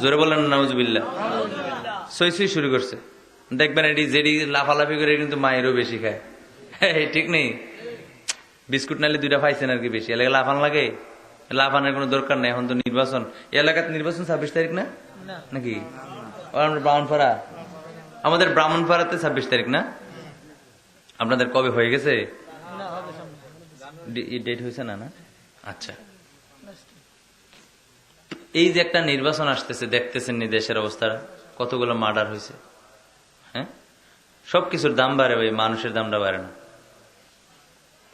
Speaker 1: জোরে বললেন নাউজুবিল্লাহ। সই শুরু করছে। দেখবেন এটি যেটি লাফালাফি করে কিন্তু মায়েরও বেশি খায়, ঠিক নেই? বিস্কুট নাইলে দুইটা পাইছেন আর কি, বেশি এলাকা লাফান লাগে। লাফানোর কোনো দরকার নেই, এখন তো নির্বাচন, এলাকাতে নির্বাচন 26 তারিখ না নাকি? ব্রাহ্মণপাড়া, আমাদের ব্রাহ্মণপাড়াতে 26 তারিখ না? আপনাদের কবে হয়ে গেছে? ডেট হয়েছে না? আচ্ছা, এই যে একটা নির্বাচন আসতেছে, দেখতেছেন নি দেশের অবস্থা, কতগুলো মার্ডার হয়েছে। হ্যাঁ, সবকিছুর দাম বাড়ে ভাই, মানুষের দামটা বাড়ে না।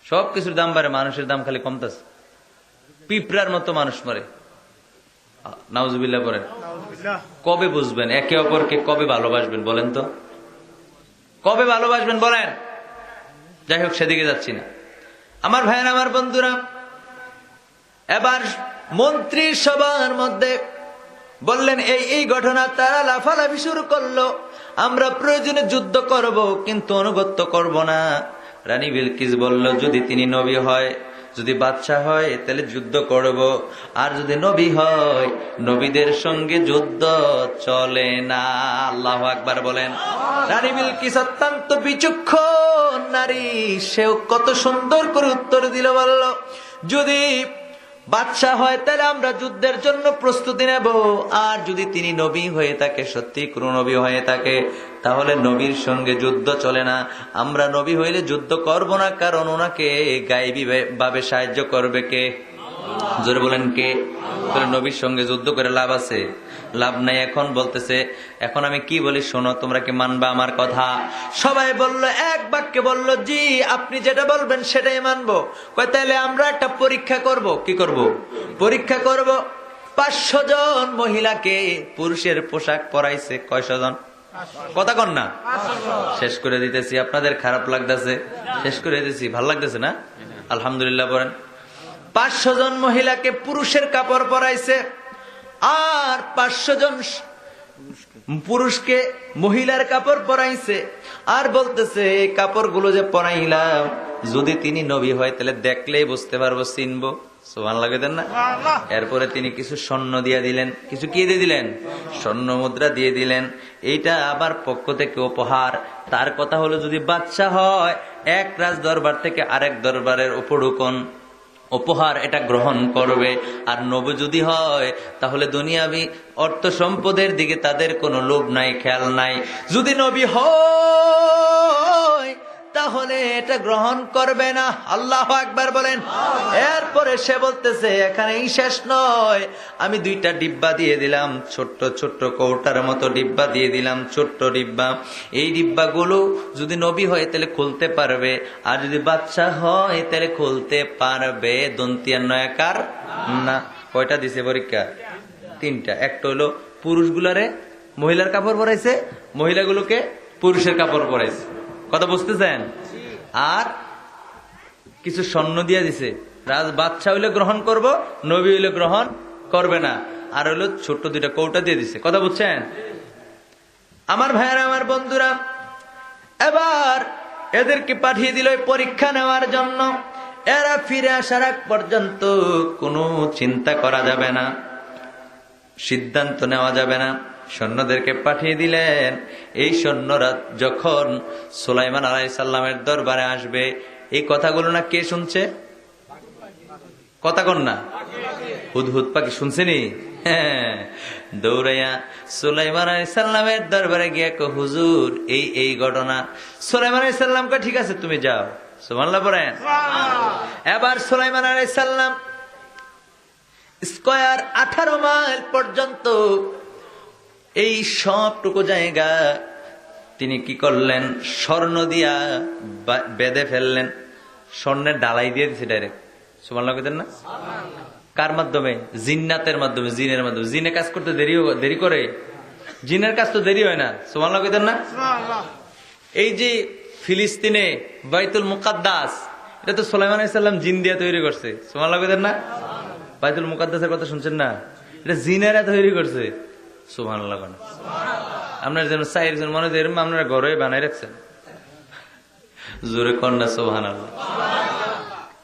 Speaker 1: সবকিছুর দাম বাড়ে, মানুষের দাম খালি কমতেছে। পিঁপড়ার মতো মানুষ মরে। নাউজুবিল্লাহ পড়েন। কবে বুঝবেন একে অপরকে, কবে ভালোবাসবেন বলেন তো? কবে ভালোবাসবেন বলেন? যাই হোক, সেদিকে যাচ্ছি না। আমার ভাইয়েরা, আমার বন্ধুরা, এবার মন্ত্রী সবার মধ্যে বললেন এই ঘটনা। তারা লাফালাফি শুরু করলো, আমরা প্রয়োজনে যুদ্ধ করব, কিন্তু অনুগত্য করব না। রানী বিলকিস বলল, যদি তিনি নবী হয়, যদি বাদশা হয়, তাহলে যুদ্ধ করব, আর যদি নবী হয়, নবীদের সঙ্গে যুদ্ধ চলে না। আল্লাহু আকবার বলেন। রানী বিলকিস অত্যন্ত বিচক্ষণ নারী, সেও কত সুন্দর করে উত্তর দিল, বলল, যদি বাদশা হয় তাহলে আমরা যুদ্ধের জন্য প্রস্তুতি নেব, আর যদি তিনি নবী হয়ে থাকে, সত্যি কোন নবী হয়ে থাকে, তাহলে নবীর সঙ্গে যুদ্ধ চলে না। আমরা নবী হইলে যুদ্ধ করব না, কারণ ওনাকে গায়েবী ভাবে সাহায্য করবে কে? জোরে বলেন কে? তাহলে নবীর সঙ্গে যুদ্ধ করে লাভ আছে? লাভ নাই। এখন বলতেছে, এখন আমি কি বলি শোনো, তোমরা কি মানবা আমার কথা? সবাই বলল, এক বাক্যে বলল, জি, আপনি যেটা বলবেন সেটাই মানবো। কয়, তাহলে আমরা একটা পরীক্ষা করব। কি করব? পরীক্ষা করব। 500 জন মহিলাকে পুরুষের পোশাক পরাইছে। কয়শো জন? কথা কন না। শেষ করে দিতেছি, আপনাদের খারাপ লাগতেছে, শেষ করে দিতেছি, ভাল লাগতেছে না? আলহামদুলিল্লাহ বলেন। 500 জন মহিলাকে পুরুষের কাপড় পরাইছে, আর 500 জন পুরুষকে মহিলার কাপড় পরাইছে। আর বলতেছে, এই কাপড়গুলো যে পরাইলাম, যদি তিনি নবী হয় তাহলে দেখলেই বুঝতে পারবো, চিনবো। সুবহানাল্লাহ দেন না? এরপরে তিনি কিছু স্বর্ণ দিয়ে দিলেন। কিছু কি দিয়ে দিলেন? স্বর্ণ মুদ্রা দিয়ে দিলেন। এইটা আবার পক্ষ থেকে উপহার। তার কথা হলো, যদি বাদশা হয়, এক রাজ দরবার থেকে আরেক দরবারের উপঢৌকন উপহার এটা গ্রহণ করবে। আর নবী যদি হয়, তাহলে দুনিয়াবি অর্থ সম্পদের দিকে তাদের কোনো লোভ নাই, খেয়াল নাই। যদি নবী হয়, তাহলে এটা গ্রহণ করবে না। আল্লাহু আকবার বলেন। এরপরে সে বলতেছে, এখানেই শেষ নয়, আমি 2টা ডিব্বা দিয়ে দিলাম, ছোট্ট ছোট্ট কৌটার মতো ডিব্বা দিয়ে দিলাম, ছোট্ট ডিব্বা। এই ডিব্বাগুলো যদি নবী হয় তাহলে খুলতে পারবে, আর যদি বাদশা হয় তাহলে খুলতে পারবে। দন্তিয়ার নয়াকার না। কয়টা দিছে পরীক্ষা? 3টা। একটা হলো পুরুষগুলারে মহিলার কাপড় পরাইছে, মহিলাগুলোকে পুরুষের কাপড় পরাইছে। কথা বুঝতেছেন? আর কিছু স্বর্ণ দিয়ে দিছে। রাজ বাদশা হইলে গ্রহণ করব, নবী হইলে গ্রহণ করবে না। আর হইলো ছোট্ট 2টা কৌটা দিয়ে দিছে। কথা বুঝছেন? আমার ভাইয়েরা, আমার বন্ধুরা, এবার এদেরকে পাঠিয়ে দিল পরীক্ষা নেওয়ার জন্য। এরা ফিরে আসার আগ পর্যন্ত কোনো চিন্তা করা যাবে না, সিদ্ধান্ত নেওয়া যাবে না। সৈন্যদেরকে পাঠিয়ে দিলেন। এই সৈন্যরা যখন সুলাইমান আলাইহিস সালামের দরবারে আসবে, এই কথাগুলো না কে শুনছে? কথা কন না। হুদহুদ পাখি শুনছেনি? হ্যাঁ, দৌড়াইয়া সুলাইমান আলাইহিস সালামের দরবারে গিয়ে কো, হুজুর, এই ঘটনা। সুলাইমান আলাইহিস সালাম কয়, ঠিক আছে, তুমি যাও। সুবহানাল্লাহ পড়েন। এবার সুলাইমান আলাইহিস সালাম স্কয়ার 18 মাইল পর্যন্ত এই সবটুকু জায়গা তিনি কি করলেন? স্বর্ণ দিয়া বেঁধে ফেললেন। স্বর্ণের ডালাই দিয়ে দিচ্ছে ডাইরেক্ট। সুবহানাল্লাহ কইতেন না? কার মাধ্যমে? জিন্নাতের মাধ্যমে, জিনের মাধ্যমে। জিনে কাজ করতে দেরি করে, জিনের কাজ তো দেরি হয় না। সুবহানাল্লাহ কইতেন না? এই যে ফিলিস্তিনে বাইতুল মুকাদ্দাস, এটা তো সুলাইমান আলাইহিস সালাম জিন দিয়ে তৈরি করছে। সুবহানাল্লাহ কইতেন না? বাইতুল মুকাদ্দাসের কথা শুনছেন না? এটা জিনেরা তৈরি করছে। সুবহানাল্লাহ কোন আপনার যেন চাইছেন মনে হয় এরকম আপনারা ঘরে বানাই রাখছেন। জোরে কন্যা সুবহানাল্লাহ।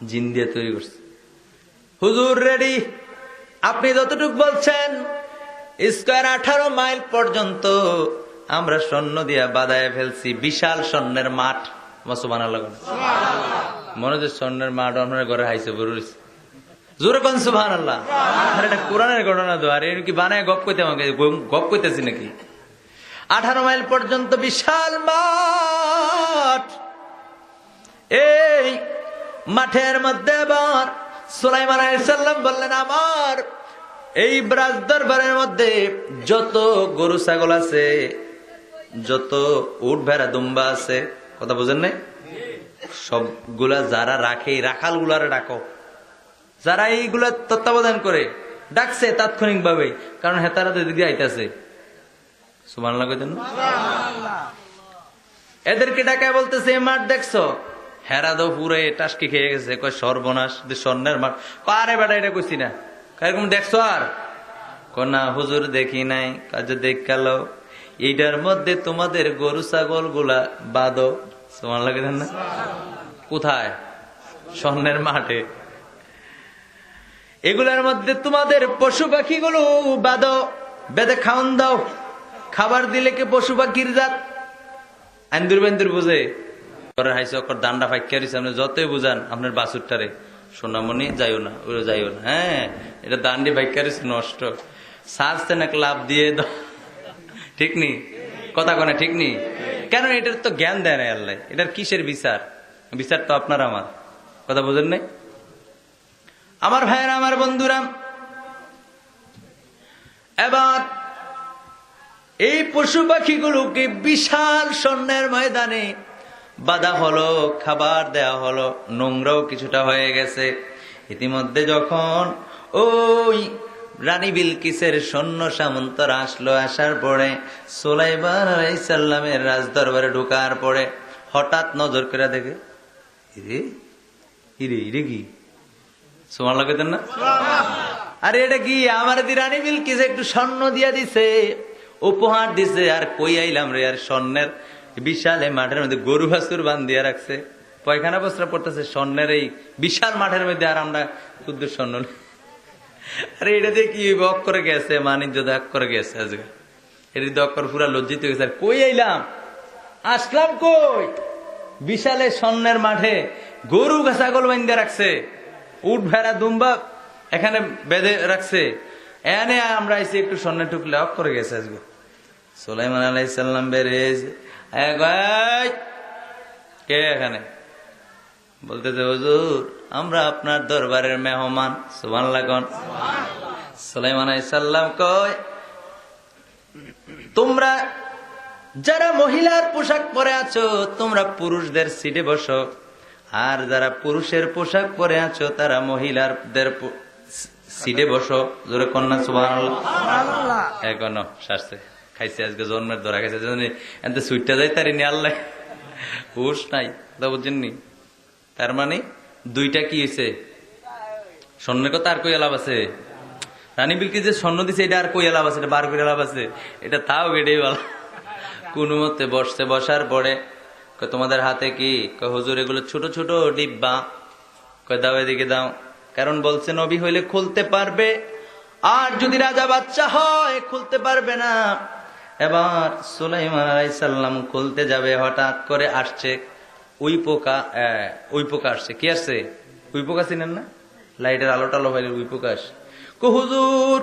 Speaker 1: জিন দিয়ে তৈরি করছে। হুজুর রেডি, আপনি যতটুকু বলছেন স্কয়ার 18 মাইল পর্যন্ত আমরা স্বর্ণ দিয়া বাদায় ফেলছি, বিশাল স্বর্ণের মাঠ। সুবহানাল্লাহ মনে হচ্ছে স্বর্ণের মাঠ আপনার ঘরে হাইছে বরুস। জোরে কোন সুবহানাল্লাহ। আর এটা কোরআনের ঘটনা তো, আর এর কি বানায় গপ কইতে আমাকে গপ কইতেছি নাকি? 18 মাইল পর্যন্ত বিশাল মাঠ। এই মাঠের মধ্যে আবার সুলাইমান আলাইহিস সালাম বললেন, আমার এই রাজ দরবারের মধ্যে যত গরু ছাগল আছে, যত উট ভেড়া দুম্বা আছে, কথা বুঝেন নাই? সবগুলা যারা রাখে, রাখাল গুলারে ডাকো, যারা এইগুলা তত্ত্বাবধান করে ডাকছে তাৎক্ষণিক ভাবে, কারণ হেতারা তো এদিকে আইতাছে। সুবহানাল্লাহ কইতেন না? এদেরকে ডাকায় বলতেছে, মাঠ দেখছো? হেরা দো পুরে টাসকি খেয়ে গেছে। কয় সর্বনাশ, স্বর্ণের মাঠ। আরে বেটা এটা কইছি না, এরকম দেখছো? আর না হুজুর দেখি নাই। কাজে দেখ গেল এইটার মধ্যে তোমাদের গরু ছাগল গুলা বাঁধো। সুবহানাল্লাহ কইতেন না? কোথায়? স্বর্ণের মাঠে। এগুলার মধ্যে তোমাদের পশু পাখি গুলো বাঁধো, বেঁধে খাওয়ান দাও। খাবার দিলে কে পশু পাখির জাত আন্দুর বেন্দুর বুঝে দান্ডা ফাইকারি সামনে যতই বুঝান আপনার বাসুরটারে, সোনামণি যাইও না, ওরা যাইও না। হ্যাঁ, এটা দান্ডি ফাইকারি নষ্ট। সাজতেন এক লাভ দিয়ে দাও, ঠিক নি? কথা কনে ঠিক নি? কেন এটার তো জ্ঞান দেয় না আল্লাহ। এটার কিসের বিচার? বিচার তো আপনার আমার। কথা বুঝেন নাই? আমার ভাইয়েরা, আমার বন্ধুরা, এবার এই পশু পাখিগুলোকে বিশাল স্বর্ণের ময়দানে বাধা হলো, খাবার দেয়া হলো, নোংরাও কিছুটা হয়ে গেছে। ইতিমধ্যে যখন ওই রানী বিলকিসের সৈন্য সামন্তরা আসলো, আসার পরে সুলাইমান আলাইহিস সালামের রাজদরবারে ঢোকার পরে হঠাৎ নজর করে দেখে, ইরে ইরে ইরে কি? সুবহানাল্লাহ কইতেন না? আরে এটা কি? আমার রানী বিলকিস একটু স্বর্ণ দিয়া দিছে, উপহার দিছে। আর কই আইলাম রে, আর স্বর্ণের বিশাল এই মাঠের মধ্যে গরু বাছুর বান্ধিয়া রাখছে, পয়খানা বস্ত্র পড়তেছে স্বর্ণের এই বিশাল মাঠের মধ্যে, আর আমরা ক্ষুদ্র স্বর্ণ। আরে এটা দিয়ে কি বক করে গেছে, মানিজ্য দাগ করে গেছে। আজকে এটা দক্কর পুরা লজ্জিত হয়ে গেছে। আর কই আইলাম, আসলাম কই? বিশালে স্বর্ণের মাঠে গরু ছাগল বান্ধিয়া রাখছে, উট ভেড়া দুম্বা এখানে বেঁধে রাখছে। এনে আমরা আইসি একটু স্বর্ণের টুকলে অফ করে গেছে। আজকে সুলাইমান আলাইহিস সালাম বেরিয়েছে, কে এখানে? বলতেছে, হুজুর আমরা আপনার দরবারের মেহমান। সুবহানাল্লাহ কোন? সুলাইমান আলাইহিস সালাম কয়, তোমরা যারা মহিলার পোশাক পরে আছো তোমরা পুরুষদের সিটে বসো, আর যারা পুরুষের পোশাক পরে আছো তারা মহিলাদের সিটে বসো। জোরে কন্যা সুবহানাল্লাহ। এখনো শাসছে খাইছে, আজকে জন্মের ধরা খাইছে, এতে সুইটটা যাই তারি নি আল্লাহ হুশ নাই। কথা বুঝছেন নি? তার মানে দুইটা কি হয়েছে? স্বর্ণের কথা আর কই লাভ আছে? রানী বিলকিস যে স্বর্ণ দিছে এটা আর কই লাভ আছে? এটা বার করে লাভ আছে? এটা তাও গেটেই ভালো। কোন মতে বসছে, বসার পরে তোমাদের হাতে কি? হুজুর এগুলো ছোট ছোট ডিব্বা। কয় দাও, এদিকে দাও। কারণ বলছে নবী হইলে খুলতে পারবে, আর যদি রাজা বাচ্চা হয় খুলতে পারবে না। এবার সুলাইমান আলাইহিস সালাম খুলতে যাবে, হঠাৎ করে আসছে উই পোকা। উই পোকা আসছে। কি আসছে? উই পোকা চিনেন না? লাইটের আলো টালো হইলে উই পোকা আসে। হুজুর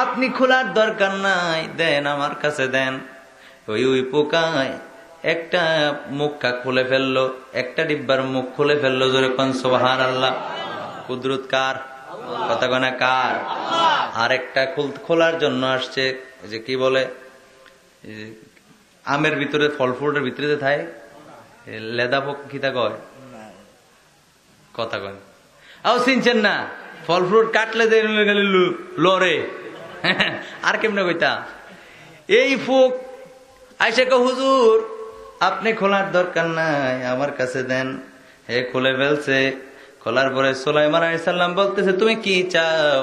Speaker 1: আপনি খোলার দরকার নাই, দেন আমার কাছে দেন। ওই উই পোকায় একটা মুখটা খুলে ফেললো, একটা ডিব্বার মুখ খুলে ফেললো। জোরে কোন সুবহানাল্লাহ। কুদরত কার? কথা কয় না কার? আর একটা খোলার জন্য আসছে, যে কি বলে আমের ভিতরে, ফল ফ্রুটের ভিতরে যে থাকে লেদা পোক, খিতা কয়? কথা কয় আও চিনছেন না? ফল ফ্রুট কাটলে যে লড়ে, আর কেমনে কইতা? এই ফুক আইসে হুজুর আপনি খোলার দরকার নাই, আমার কাছে দেন। হে খুলে ফেলছে। খোলার পরে সুলাইমান আলাইহিস সালাম বলতেছে, তুমি কি চাও?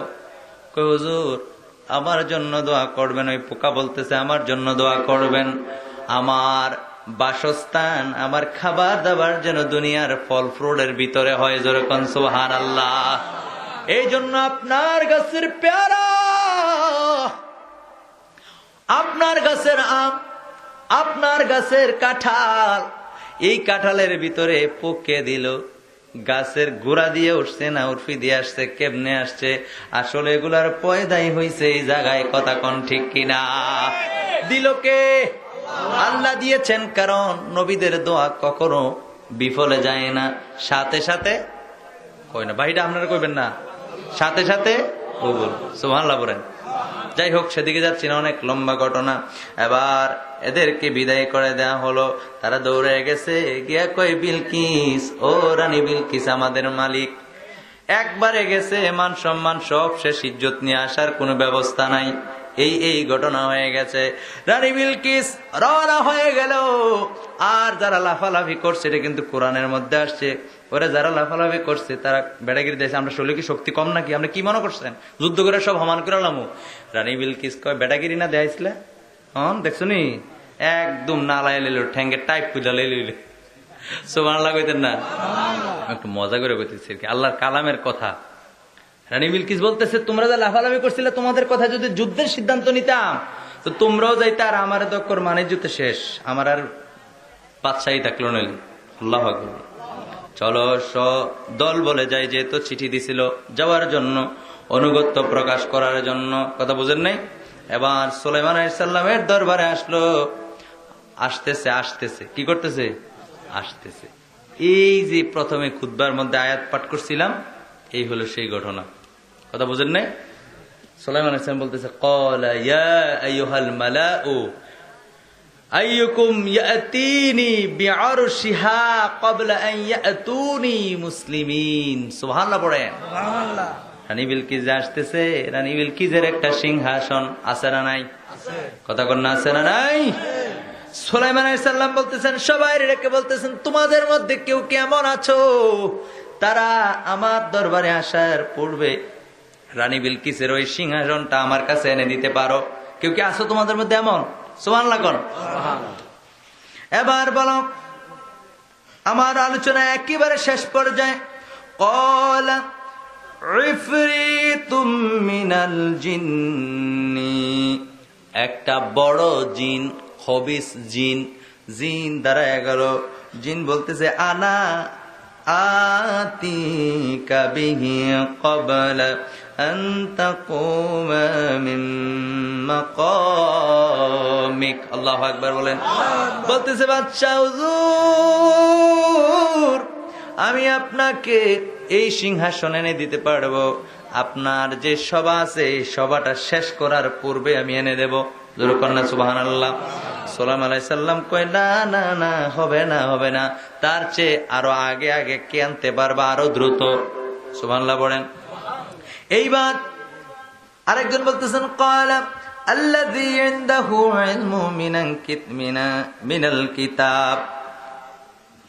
Speaker 1: কই হুজুর, আমার জন্য দোয়া করবেন। ওই পোকা বলতেছে, আমার জন্য দোয়া করবেন, আমার বাসস্থান, আমার খাবার দাবার যেন দুনিয়ার ফল ফ্রুটের ভিতরে হয়। যেরকম সুবহানাল্লাহ। এই জন্য আপনার গাছের পেয়ারা, আপনার গাছের আম, আপনার গাছের কাঁঠাল, এই কাঁঠালের ভিতরে পোকে দিল, গাছের গোড়া দিয়ে উঠছে না উর্ফি দিয়ে আসছে, কেমনে আসছে? আসলে এগুলার পয়দাই হইছে এই জায়গায়। কথা কোন ঠিক কিনা? দিল কে? আল্লাহ দিয়েছেন। কারণ নবীদের দোয়া কখনো বিফলে যায় না, সাথে সাথে কই না। ভাইটা আপনারা কইবেন না, সাথে সাথে কবুল। সুবহানাল্লাহ বলেন। যাই হোক, সেদিকে যাচ্ছি না, অনেক লম্বা ঘটনা। এবার এদেরকে বিদায় করে দেয়া হলো। তারা দৌড়ে গেছে, গিয়া কই, বিলকিস, ও রানী বিলকিস, আমাদের মালিক একবারে গেছে, মান সম্মান সব শেষ, ইজ্জত নিয়ে আসার কোনো ব্যবস্থা নাই। এই ঘটনা হয়ে গেছে। রানী বিলকিস রওনা হয়ে গেল। আর যারা লাফালাফি করছে, এটা কিন্তু কোরআনের মধ্যে আসছে, ওরা যারা লাফালাফি করছে তারা বেড়াগিরি দিয়েছে। আমরা শরীরে কি শক্তি কম নাকি? আমরা কি মনে করছেন যুদ্ধ করে সব সমান করে লামু? রানী বিলকিস কয়, বেড়াগিরি না দেয়াইছিলে? দেখছো নি, একদম নালাই লইল, ঠ্যাঙ্গে টাইপ পূজা লইল। সুবহানাল্লাহ কইতেন না? একটু মজা করে কইতেছি আর কি, আল্লাহর কালামের কথা। রানী বিলকিস বলতেছে, তোমরা যা লাফালাফি করছিলে, তোমাদের কথা যদি যুদ্ধের সিদ্ধান্ত নিতাম তো তোমরাও যাইতে, আর আমার দক্কর মানে যুদ্ধ শেষ, আমার আর বাদশাহী থাকলো নইলে। আল্লাহু আকবার। চলো দল বলে যায়, যেহেতু চিঠি দিছিল যাওয়ার জন্য, অনুগত্য প্রকাশ করার জন্য। কথা বুঝেন নাই? এবার সুলাইমান আলাইহিস সালামের দরবারে আসলো। আসতেছে কি করতেছে? আসতেছে। এই যে প্রথমে খুতবার মধ্যে আয়াত পাঠ করছিলাম, এই হলো সেই ঘটনা। কথা বুঝেন নাই? সুলাইমান আলাইহিস সালাম বলতেছে, ক্বালা ইয়া আইয়ুহাল মালাউ আইয়ুকুম ইয়াতিনি বিআরশিহা ক্বাবলা আন ইয়াতুনি মুসলিমিন। সুবহানাল্লাহ পড়েন। সুবহানাল্লাহ। রানী বিলকিস আসতেছে। রানী বিলকিসের একটা সিংহাসন আছে না নাই? কথা কন না, আছে না নাই? সুলাইমান আলাইহিস সালাম বলতেছেন, সবাই রেখে বলতেছেন, তোমাদের মধ্যে কেউ কি এমন আছো তারা আমার দরবারে আসার পূর্বে রানী বিলকিসের ওই সিংহাসনটা আমার কাছে এনে দিতে পারো? কেউ কি আছো তোমাদের মধ্যে এমন? সুবহানাল্লাহ কোন। এবার বলো, আমার আলোচনা একেবারে শেষ পর্যায়ে। ক্বালা ইফরিতুম মিনাল জিন্নি, একটা বড় জিন, খবিস জিন, জিন দ্বারা 11 জিন বলতেছে, আনা আতিকা বিহি ক্বাবলা আন তাকুমা মিন মাকামিক। আল্লাহু আকবার বলেন। বলতেছে, বাদশা হুজুর, আমি আপনাকে এই সিংহাসন এনে দিতে পারবো, আপনার যে সভা আছে এই সভাটা শেষ করার পূর্বে আমি এনে দেব। দুরকন্যা সুবহানাল্লাহ। সুলাইমান আলাইহিস সালাম কয়, না না না, হবে না, হবে না, তার চেয়ে আরো আগে আগে কে আনতে পারবা, আরো দ্রুত। সুবহানাল্লাহ বলেন। এইবার আরেকজন বলতেছেন, ক্বালা আল্লাযী ইনদাহু ইলমু মিনাল কিতাব।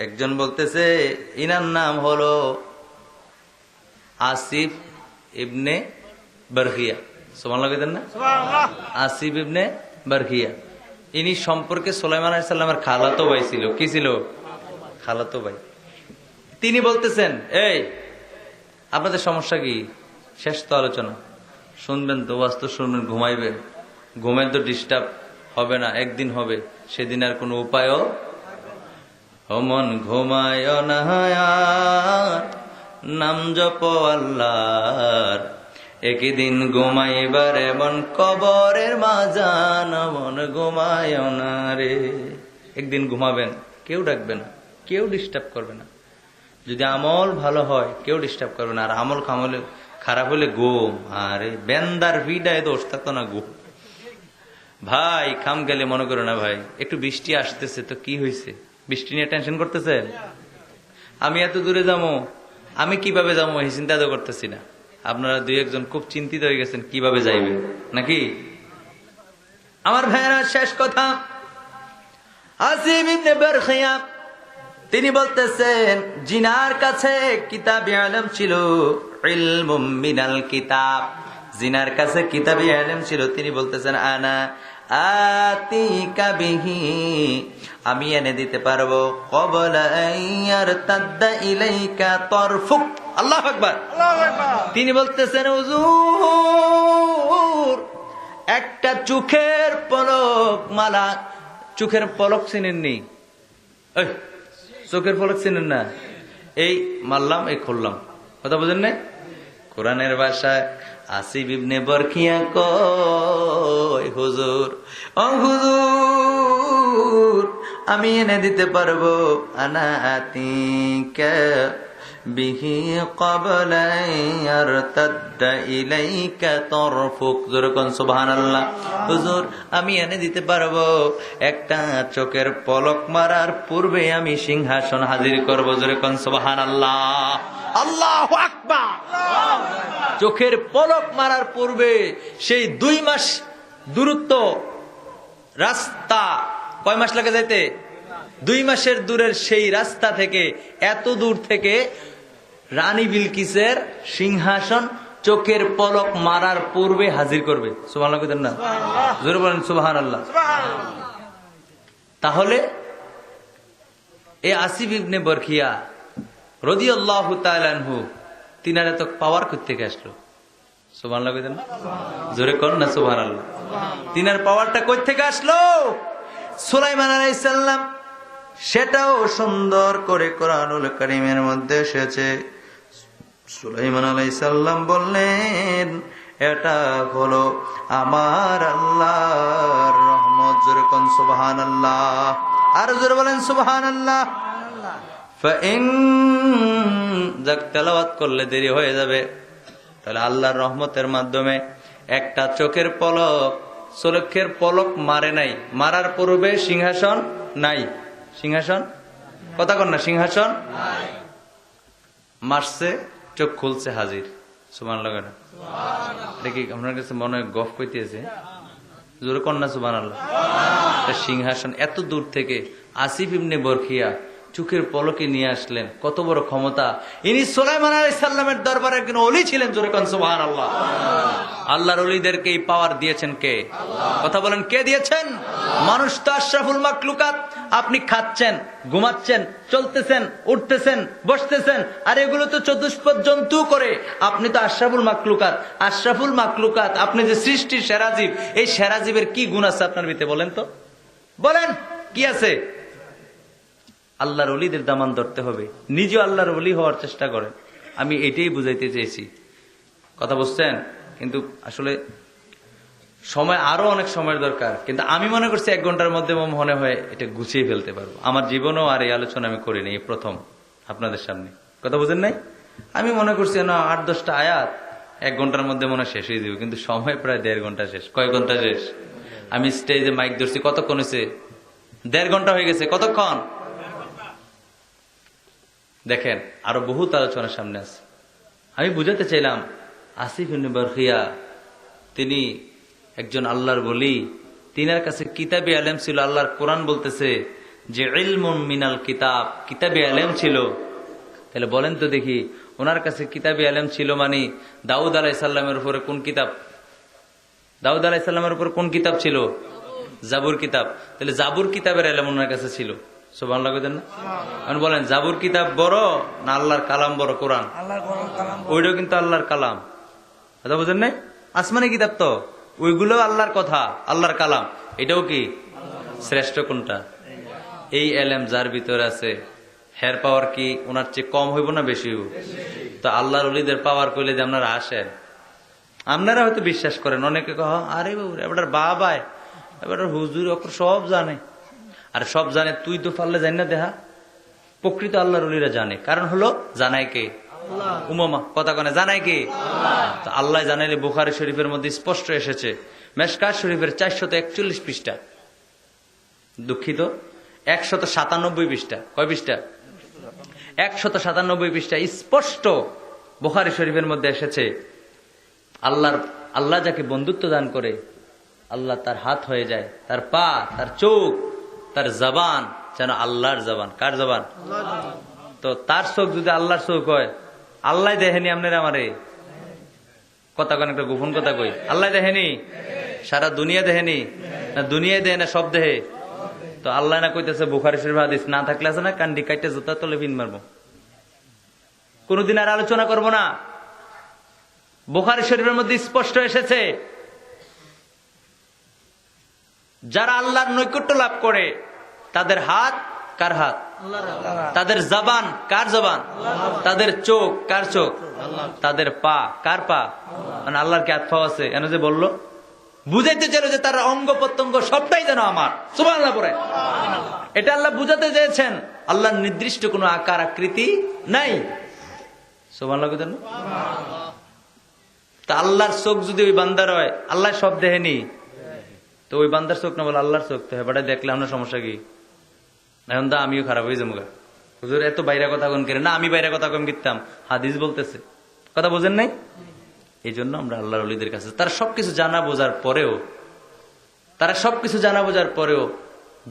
Speaker 1: একজন বলতেছে, ইনার নাম হলো আসিফ ইবনে বারখিয়া। সুবহানাল্লাহ কইতেন না? সুবহানাল্লাহ। আসিফ ইবনে বারখিয়া, ইনি সম্পর্কে সুলাইমান আলাইহিস সালামের খালাতো ভাই ছিল। কি ছিল? খালাতো ভাই। তিনি বলতেছেন, এই আপনাদের সমস্যা কি? শেষ তো আলোচনা, শুনবেন তো, বাস্তব শুনবেন, ঘুমাইবেন। ঘুমের তো ডিস্টার্ব হবে না, একদিন হবে, সেদিন আর কোনো উপায়ও। মন ঘুমায় না, নাম জপ আল্লাহর, একদিন ঘুমাইবার মন কবরের মাজান, মন ঘুমায় না রে। একদিন ঘুমাবেন, কেউ ডাকবে না, কেউ ডিস্টার্ব করবে না। যদি আমল ভালো হয় কেউ ডিস্টার্ব করবে না, আর আমল খারাপ হলে ঘুম, আরে বেন্দার ভিডায় দোষ থাকতো না ঘুম। ভাই খাম গেলে মনে করো না, ভাই একটু বৃষ্টি আসতেছে তো কি হয়েছে, বৃষ্টি নিয়ে টেনশন করতেছে? আমি এত দূরে যাবো, আমি কিভাবে যাবো এই চিন্তা তো করতেছি না। আপনারা দুই একজন খুব চিন্তিত হয়ে গেছেন কিভাবে যাইবেন নাকি? আমার ভাইয়েরা, শেষ কথা, আসিফ ইবনে বারখিয়া তিনি বলতেছেন জিনার কাছে কিতাবি ইলম ছিল, ইলমুম মিনাল কিতাব, জিনার কাছে কিতাবি ইলম ছিল। তিনি বলতেছেন আনা আতিকা বিহি, আমি এনে দিতে পারবো, ক্বাবলা আইয়ারতাদ্দা ইলাইকা তারফুক। আল্লাহু আকবার। তিনি বলতেছেন হুজুর, একটা চোখের পলক মালা, চোখের পলক চিনেননি? এই চোখের পলক চিনেন না? এই মারলাম, এই খুললাম, কথা বুঝেন না? কোরআনের ভাষায় আসিফ ইবনে বরখিয়া কয় হুজুর, ও হুজুর, আমি এনে দিতে পারবো, আনা আতিকা বিহি ক্বাবলা ইয়ারতাদ্দা ইলাইকা তারফুক। যেরকম সুবহানাল্লাহ। হুজুর, আমি এনে দিতে পারবো, একটা চোখের পলক মারার পূর্বে আমি সিংহাসন হাজির করব। যেরকম সুবহানাল্লাহ। আল্লাহু আকবার। চোখের পলক মারার পূর্বে সেই 2 মাস দূরত্ব রাস্তা, কয় মাস লাগে যাইতে? 2 মাসের দূরের সেই রাস্তা থেকে, এত দূর থেকে রানী বিলকিসের সিংহাসন চোখের পলক মারার পূর্বে হাজির করবে। সুবহানাল্লাহ কইতেন না? জোরে বলেন সুবহানাল্লাহ। তাহলে এই আসিফ ইবনে বরখিয়া রাদিয়াল্লাহু তাআলা আনহু, তিনার এত পাওয়ার কই থেকে আসলো? সুবহানাল্লাহ কইতেন না? জোরে কোন না সুবহানাল্লাহ। তিনার পাওয়ারটা কই থেকে আসলো? সুলাইমান আলাইহিস সালাম, সেটাও সুন্দর করে কোরআনুল কারীমের মধ্যে এসেছে। সুলাইমান আলাইহিস সালাম বললেন, এটা হলো আমার আল্লাহর রহমত। জোরে কোন সুবহানাল্লাহ। আর জোরে বলেন সুবহানাল্লাহ। ফাইন, যাক তেলাওয়াত করলে দেরি হয়ে যাবে। তাহলে আল্লাহর রহমতের মাধ্যমে একটা চোখের পলক, চোখের পলক মারে নাই, মারার পূর্বে সিংহাসন নাই। সিংহাসন, কথা কন না, সিংহাসন মারছে, চোখ খুলছে, হাজির। সুবহানাল্লাহ। দেখি আপনার কাছে মনে হয় গফ কইতেছে, জোরে কন না সুবহানাল্লাহ। সিংহাসন এত দূর থেকে আসিফ ইবনে বরখিয়া চোখের পলকে নিয়ে আসলেন, কত বড় ক্ষমতা! ইনি সুলাইমান আলাইহিস সালামের দরবারে একজন ওলি ছিলেন। জোরে কোন সুবহানাল্লাহ। আল্লাহর ওলিদেরকে এই পাওয়ার দিয়েছেন কে? কথা বলেন, কে দিয়েছেন? মানুষ তো আশরাফুল মাখলুকাত। আপনি খাচ্ছেন, ঘুমাচ্ছেন, চলতেছেন, উঠতেছেন, বসতেছেন, আর এগুলো তো চতুষ্পদ জন্তু করে। আপনি তো আশরাফুল মাখলুকাত। আশরাফুল মাখলুকাত, আপনি যে সৃষ্টির সেরা জীব, এই সেরা জীবের কি গুণ আছে আপনার ভিতরে? বলেন তো, বলেন কি আছে? আল্লাহর ওলিদের দামান ধরতে হবে, নিজে আল্লাহর ওলি হওয়ার চেষ্টা করেন। আমি এটাই বুঝাইতে চেয়েছি, কথা বুঝছেন? কিন্তু আসলে সময়, আরো অনেক সময়ের দরকার। কিন্তু আমি মনে করছি 1 ঘন্টার মধ্যে মনে হয় এটা গুছিয়ে ফেলতে পারবো। আমার জীবনেও আর এই আলোচনা আমি করিনি, এই প্রথম আপনাদের সামনে। কথা বুঝেন নাই? আমি মনে করছি না 8-10টা আয়াত 1 ঘন্টার মধ্যে মনে শেষ হয়ে যাবে, কিন্তু সময় প্রায় 1.5 ঘন্টা শেষ। কয় ঘন্টা শেষ? আমি স্টেজে মাইক ধরছি, কতক্ষণ হয়েছে? 1.5 ঘন্টা হয়ে গেছে। কতক্ষণ? দেখেন, আরো বহুত আলোচনার সামনে আছে। আমি বুঝাতে চাইলাম, আসিফ ইবনে বরখিয়া তিনি একজন আল্লাহর ওলি। তিনার কাছে কিতাবে ইলম ছিল। আল্লাহর কোরআন বলতেছে যে ইলমুম মিনাল কিতাব, কিতাবে ইলম ছিল। তাহলে বলেন তো দেখি, ওনার কাছে কিতাবে ইলম ছিল মানে দাউদ আলাইহিস সালামের উপরে কোন কিতাব? দাউদ আলাইহিস সালামের উপর কোন কিতাব ছিল? জাবুর কিতাব। তাহলে জাবুর কিতাবের ইলম ওনার কাছে ছিল। সুবহানাল্লাহ কইতেন না? এখন বলেন, জাবুর কিতাব বড় না আল্লাহর কালাম বড়? কোরআন। ওইটাও কিন্তু আল্লাহর কালাম, কথা বুঝেন নাই? আসমানি কিতাব তো, ওইগুলো আল্লাহর কথা, আল্লাহর কালাম। এটাও কি শ্রেষ্ঠ কোনটা? এই এলেম যার ভিতরে আছে, হের পাওয়ার কি ওনার চেয়ে কম হইব না বেশি হইব? তো আল্লাহর ওলিদের পাওয়ার কইলে যে আপনারা আসেন, আপনারা হয়তো বিশ্বাস করেন। অনেকে কহ, আরে বাবু এবার বাবায়, এবার হুজুর সব জানে। আর সব জানে, তুই তো পারলে জানি না দেখা। প্রকৃত আল্লাহর ওলিরা জানে, কারণ হলো জানাই কে? উমামা, কথা কনে জানাই কে? তো আল্লাহ জানাইলে বুখারী শরীফের মধ্যে স্পষ্ট এসেছে, মেশকাত শরীফের 441 পৃষ্ঠা, দুঃখিত 197 পৃষ্ঠা। কয় পৃষ্ঠা? 197 পৃষ্ঠা স্পষ্ট বুখারী শরীফের মধ্যে এসেছে, আল্লাহ যাকে বন্ধুত্ব দান করে, আল্লাহ তার হাত হয়ে যায়, তার পা, তার চোখ, তার জবান, যেন আল্লাহর জবান। কার জবান? তো তার চোখ যদি আল্লাহর চোখ হয়, আল্লাহ দেখেনি আপনার আমারে? কথা কোন একটা গোপন কথা কই, আল্লাহ দেখেনি? সারা দুনিয়া দেখেনি? না দুনিয়ায় দেয় না সব দেহে? তো আল্লাহ না কইতেছে বুখারী শরীফ হাদিস, না থাকলে আছে না কান্ডি কাইটে জুতা তলে পিন মারবো। কোনদিন আর আলোচনা করব না। বুখারী শরীফের মধ্যে স্পষ্ট এসেছে, যারা আল্লাহর নৈকট্য লাভ করে তাদের হাত কার হাত? তাদের জবান কার জবান? তাদের চোখ কার চোখ? তাদের পা কার পা? মানে আল্লাহর কি হাত পা আছে? এনে যে বললো বুঝাইতে চাইল যে তার অঙ্গ প্রত্যঙ্গ সবটাই যেন আমার। সুবহানাল্লাহ পড়ে। এটা আল্লাহ বুঝাতে চেয়েছেন আল্লাহর নির্দিষ্ট কোনো আকার আকৃতি নাই। সুবহানাল্লাহ কইতেন না? তা আল্লাহর চোখ যদি ওই বান্দার হয়, আল্লাহ সব দেখেনি, তো ওই বান্দার চোখ না বলে আল্লাহর চোখ, তো হেবাটা দেখলে আপনার সমস্যা কি? এখন তো আমিও খারাপ হয়ে যাবো। হুজুর এত বাইরে কথা কোন করে? না আমি বাইরে কথা কম কিনতাম, হাদিস বলতেছে। কথা বোঝেন নাই? এই জন্য আমরা আল্লাহর ওলিদের কাছে, তারা সবকিছু জানা বোঝার পরেও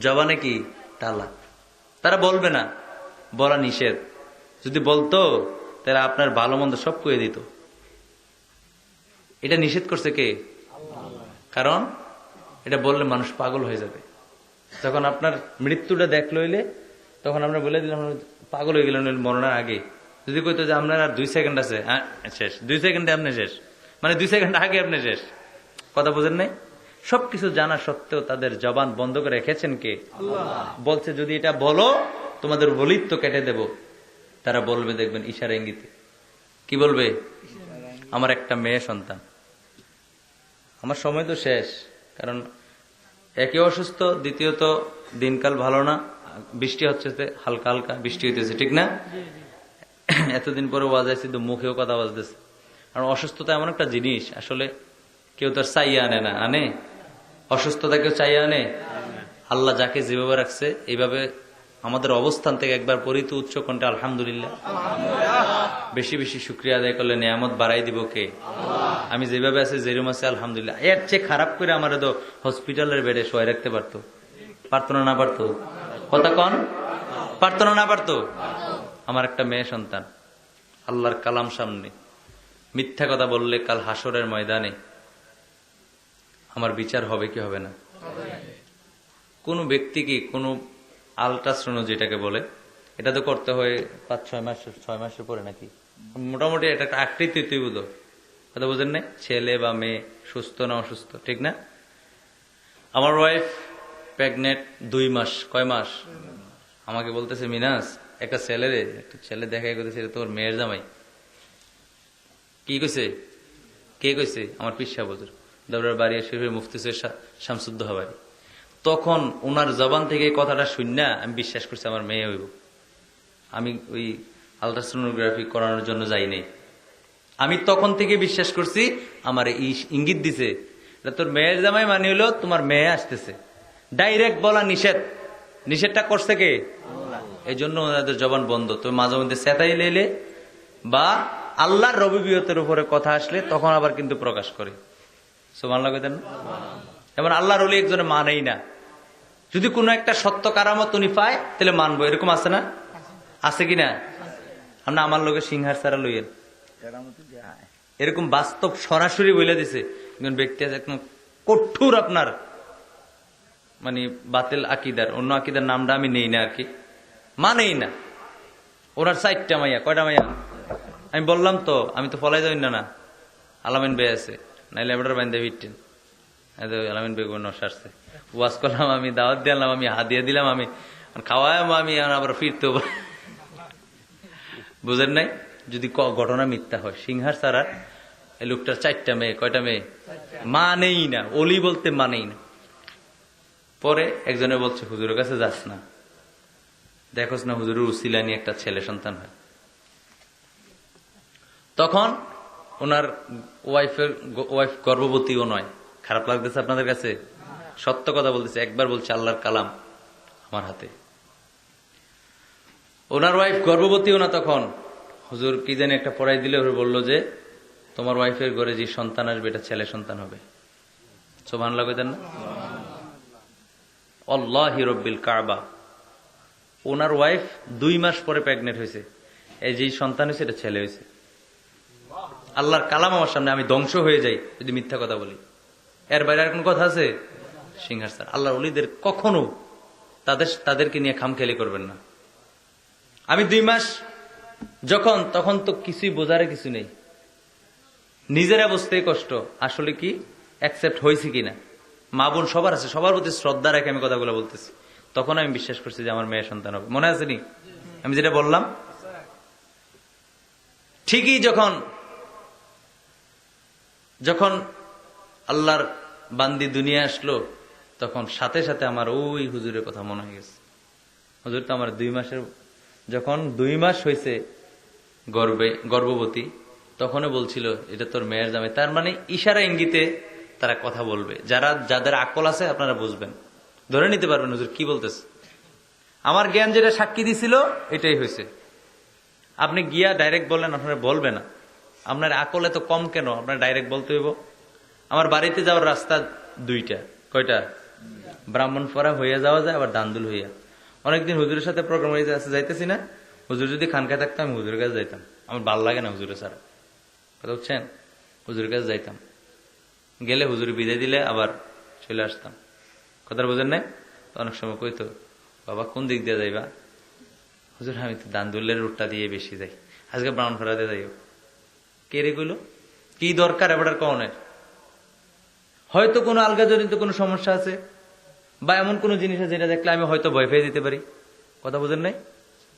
Speaker 1: জবানে কি তালা? তারা বলবে না, বলা নিষেধ। যদি বলতো তারা আপনার ভালো মন্দ সব কয়ে দিত। এটা নিষেধ করছে কে? কারণ এটা বললে মানুষ পাগল হয়ে যাবে। যখন আপনার মৃত্যুটা দেখ লইলে তখন আমরা বলে দিলাম পাগল হয়ে গেলেন মরণের আগে। যদি কইতো যে আপনার আর 2 সেকেন্ড আছে, হ্যাঁ শেষ, 2 সেকেন্ডে আপনি শেষ, মানে 2 সেকেন্ড আগে আপনি শেষ। কথা বোঝেন নাই? সবকিছু জানা সত্ত্বেও তাদের জবান বন্ধ করে রেখেছেন কে? বলছে যদি এটা বলো তোমাদের বলিত্ব কেটে দেব। তারা বলবে, দেখবেন ইশারা ইঙ্গিতে। কি বলবে? আমার একটা মেয়ে সন্তান, আমার সময় তো শেষ। কারণ একে অসুস্থ, দ্বিতীয়ত দিনকাল ভালো না, বৃষ্টি হচ্ছে, হালকা হালকা বৃষ্টি হইতেছে, ঠিক না? এতদিন পরে ওয়াজ আইছে তো মুখেও কথা বাজতেছে। কারণ অসুস্থতা এমন একটা জিনিস, আসলে কেউ তার চাইয়া আনে না। আনে? অসুস্থতা কেউ চাইয়া আনে? আল্লাহ যাকে যেভাবে রাখছে এইভাবে আমাদের অবস্থান থেকে একবার পরিত উচ্চ কণ্ঠে আলহামদুলিল্লাহ বেশি বেশি শুকরিয়া আদায় করলে নিয়ামত বাড়াই দিব কে? আমি যেভাবে আছি যেরকম আছে আলহামদুলিল্লাহ। এর চেয়ে খারাপ করে আমার তো হসপিটালের বেডে শোয়া রাখতে পারতো। পারতো না? না পারতো? কথা কন, পারতো না? না পারতো? আমার একটা মেয়ে সন্তান, আল্লাহর কালাম সামনে মিথ্যা কথা বললে কাল হাসরের ময়দানে আমার বিচার হবে কি হবে না? কোন ব্যক্তি কি কোন আলট্রাসাউন্ড যেটাকে বলে, এটা তো করতে হয় 5-6 মাসের পরে নাকি, মোটামুটি এটা একটা আকৃতি ত্রিভুজ। কথা বোঝেন না? ছেলে বা মেয়ে সুস্থ না অসুস্থ, ঠিক না? আমার ওয়াইফ প্রেগনেন্ট 2 মাস। কয় মাস? আমাকে বলতেছে মিনাস একটা ছেলে দেখাই করতেছে তোর মেয়ের জামাই। কি কইছে? কে কইছে? আমার পিসা হুজুর দরবার বাড়ি শরীফের মুফতি শামসুদ্দোহা বাড়ি। তখন ওনার জবান থেকে এই কথাটা শুননা আমি বিশ্বাস করছি আমার মেয়ে হইব। আমি ওই আলট্রাসোনোগ্রাফি করানোর জন্য যাই নাই। আমি তখন থেকে বিশ্বাস করছি, আমার ইঙ্গিত দিছে তোর মেয়ের জামাই মানে হলো তোমার মেয়ে আসতেছে। ডাইরেক্ট বলা নিষেধ। নিষেধটা করছে কে? এই জন্য ওনাদের জবান বন্ধ। তুমি মাঝে মধ্যে সেতাই লেলে বা আল্লাহর রবিবিয়তের উপরে কথা আসলে তখন আবার কিন্তু প্রকাশ করে। সুবহানাল্লাহ কইতেন না? যেমন আল্লাহর ওলি একজনে মানেই না, যদি কোনো একটা সত্য কারামত উনি পায় তাহলে মানবো, এরকম আছে না? আছে কিনা? আমরা আমার লোকের সিংহার সারা লইয়েন, এরকম বাস্তব সরাসরি বলে দিছে। একজন ব্যক্তি আছে একদম কঠোর, আপনার মানে বাতিল আকিদার, অন্য আকিদার নামটা আমি নেই না আর কি, মানেই না। ওনার 4টা মাইয়া। কয়টা মাইয়া? আমি বললাম তো, আমি তো ফলাই যাই না। আলামিন বে আছে, নাইলে এবার বাইন্দে ফিরতেন। আলামিন বেগ নসারছে, ওয়াজ করলাম, আমি দাওয়াত দিলাম, আমি হাদিয়া দিলাম, আমি খাওয়াই, আমি আবার ফিরতেও বুঝেন নাই? যদি ঘটনা মিথ্যা হয়, সিংহার সারার এই লোকটার 4টা মেয়ে। কয়টা মেয়ে? মানেই না, অলি বলতে মানেই না। পরে একজনে বলছে হুজুরের কাছে যাস না, দেখোস না হুজুরের উসিলা নিয়ে একটা ছেলে সন্তান হয়। তখন ওনার ওয়াইফ গর্ভবতীও নয়। খারাপ লাগতেছে আপনাদের কাছে? সত্য কথা বলতেছে, একবার বলছে আল্লাহর কালাম আমার হাতে। ওনার ওয়াইফ গর্ভবতীও না। তখন হুজুর কি জানি একটা পড়াই দিলে, ওরা বললো যে তোমার ওয়াইফের ঘরে যে সন্তান আসবে এটা ছেলে সন্তান হবে। সুবহানাল্লাহ কইতেন না? আল্লাহি রাব্বিল কাবা, ওনার ওয়াইফ 2 মাস পরে প্রেগনেন্ট হয়েছে, এই যে সন্তান হয়েছে এটা ছেলে হয়েছে। আল্লাহর কালাম আমার সামনে, আমি ধ্বংস হয়ে যাই যদি মিথ্যা কথা বলি। এর বাইরে আর কোন কথা আছে? সিংহাসন। আল্লাহর ওলিদের কখনো তাদেরকে নিয়ে খামখেয়ালি করবেন না। আমি 2 মাস তখন তো কিছুই বোঝার কিছু নেই, নিজের অবস্থায় কষ্ট, আসলে কি অ্যাকসেপ্ট হয়েছে কিনা। মা বোন সবার আছে, সবার প্রতি শ্রদ্ধা রেখে আমি কথাগুলো বলতেছি। তখন আমি বিশ্বাস করছি যে আমার মেয়ে সন্তান হবে। মনে আছে নি আমি যেটা বললাম? ঠিকই যখন আল্লাহর বান্দি দুনিয়া আসলো, তখন সাথে সাথে আমার ওই হুজুরের কথা মনে হয়ে গেছে। হুজুর তো আমার 2 মাস হয়েছে গর্ভবতী, তখনও বলছিল এটা তোর মেয়ের জামাই। তার মানে ইশারা ইঙ্গিতে তারা কথা বলবে। যাদের আকল আছে আপনারা বুঝবেন, ধরে নিতে পারবেন হুজুর কি বলতেছে। আমার জ্ঞান যেটা সাক্ষী দিছিল এটাই হয়েছে। আপনি গিয়া ডাইরেক্ট বললেন, আপনারা বলবে না। আপনার আকল এত কম কেন, আপনার ডাইরেক্ট বলতে হইব। আমার বাড়িতে যাওয়ার রাস্তা 2টা। কয়টা? ব্রাহ্মণপাড়া হইয়া যাওয়া যায়, আবার দান্দুল হইয়া। অনেকদিন হুজুরের সাথে প্রোগ্রাম হয়ে যাইতেছি না, হুজুর যদি খানকায় থাকতো আমি হুজুরের কাছে যাইতাম। আমার ভাল লাগে না হুজুরের ছাড়া, কথা বুঝছেন? হুজুরের কাছে যাইতাম, গেলে হুজুর বিদায় দিলে আবার চলে আসতাম। কথা বুঝেন নাই? অনেক সময় কইতো, বাবা কোন দিক দিয়ে যাইবা? হুজুর আমি তো দান্দুলের রুটটা দিয়ে বেশি যাই, আজকে ব্রাহ্মণপাড়া দিয়ে যাইও। কে রে কইল? কি দরকার এবার কনের? হয়তো কোনো আলগাজনিত কোনো সমস্যা আছে, বা এমন কোন জিনিস আছে যেটা দেখলে আমি হয়তো ভয় পেয়ে দিতে পারি। কথা বুঝেন নাই?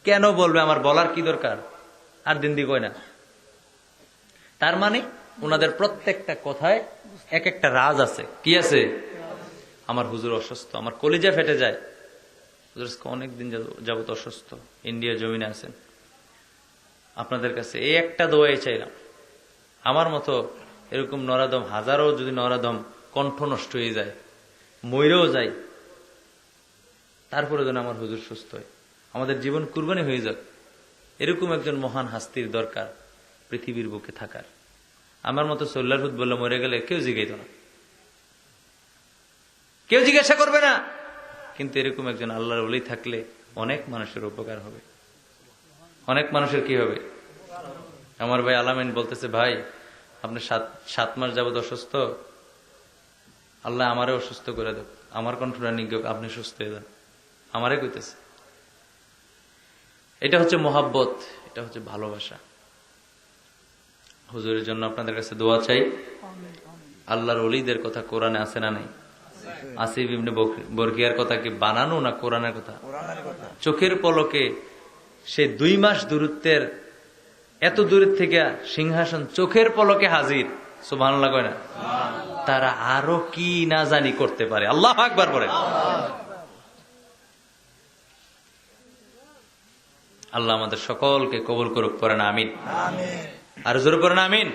Speaker 1: কেন বলবে? আমার বলার কি দরকার? আর দিন দি কয় না। তার মানে ওনাদের প্রত্যেকটা কথায় এক একটা রাজ আছে। কি আছে? আমার হুজুর অসুস্থ, আমার কলিজা ফেটে যায়। হুজুর অনেকদিন যাবত অসুস্থ, ইন্ডিয়া জমিনে আছেন, আপনাদের কাছে এই একটা দোয়াই চাইলাম। আমার মতো এরকম নরাদম, হাজারো যদি নরাদম কণ্ঠ নষ্ট হয়ে যায়, মইরেও যায়, তারপরে যেন আমার হুজুর সুস্থ হয়, আমাদের জীবন কুরবানি হয়ে যাক। এরকম একজন মহান হাস্তির দরকার পৃথিবীর বুকে থাকার। আমার মতো সোল্লার হুদ বললে মরে গেলে কেউ জিজ্ঞাইত না, কেউ জিজ্ঞাসা করবে না। কিন্তু এরকম একজন আল্লাহর ওলি থাকলে অনেক মানুষের উপকার হবে, অনেক মানুষের কি হবে। আমার ভাই আলামিন বলতেছে, ভাই আপনি 7 মাস যাবত অসুস্থ, আল্লাহ আমারে অসুস্থ করে দেব, আমার কণ্ঠটা নিজ্ঞ, আপনি সুস্থ হয়ে যান। আমারে কইতেছে। এটা হচ্ছে মোহাব্বত, এটা হচ্ছে ভালোবাসা। হুজুরের জন্য আপনাদের কাছে দোয়া চাই। আল্লাহর ওলিদের কথা কোরআনে আছে না নাই? আসিফ ইবনে বরকিয়ার কথা কি বানানো না কোরআনের কথা? চোখের পলকে সে 2 মাস দূরত্বের, এত দূরের থেকে সিংহাসন চোখের পলকে হাজির। সুবহানাল্লাহ কয় না? তারা আরো কি না জানি করতে পারে। আল্লাহু আকবার বলে। আল্লাহ আমাদের সকলকে কবুল করুক, পড়েন আমিন। আর জোরে পড়েন আমিন।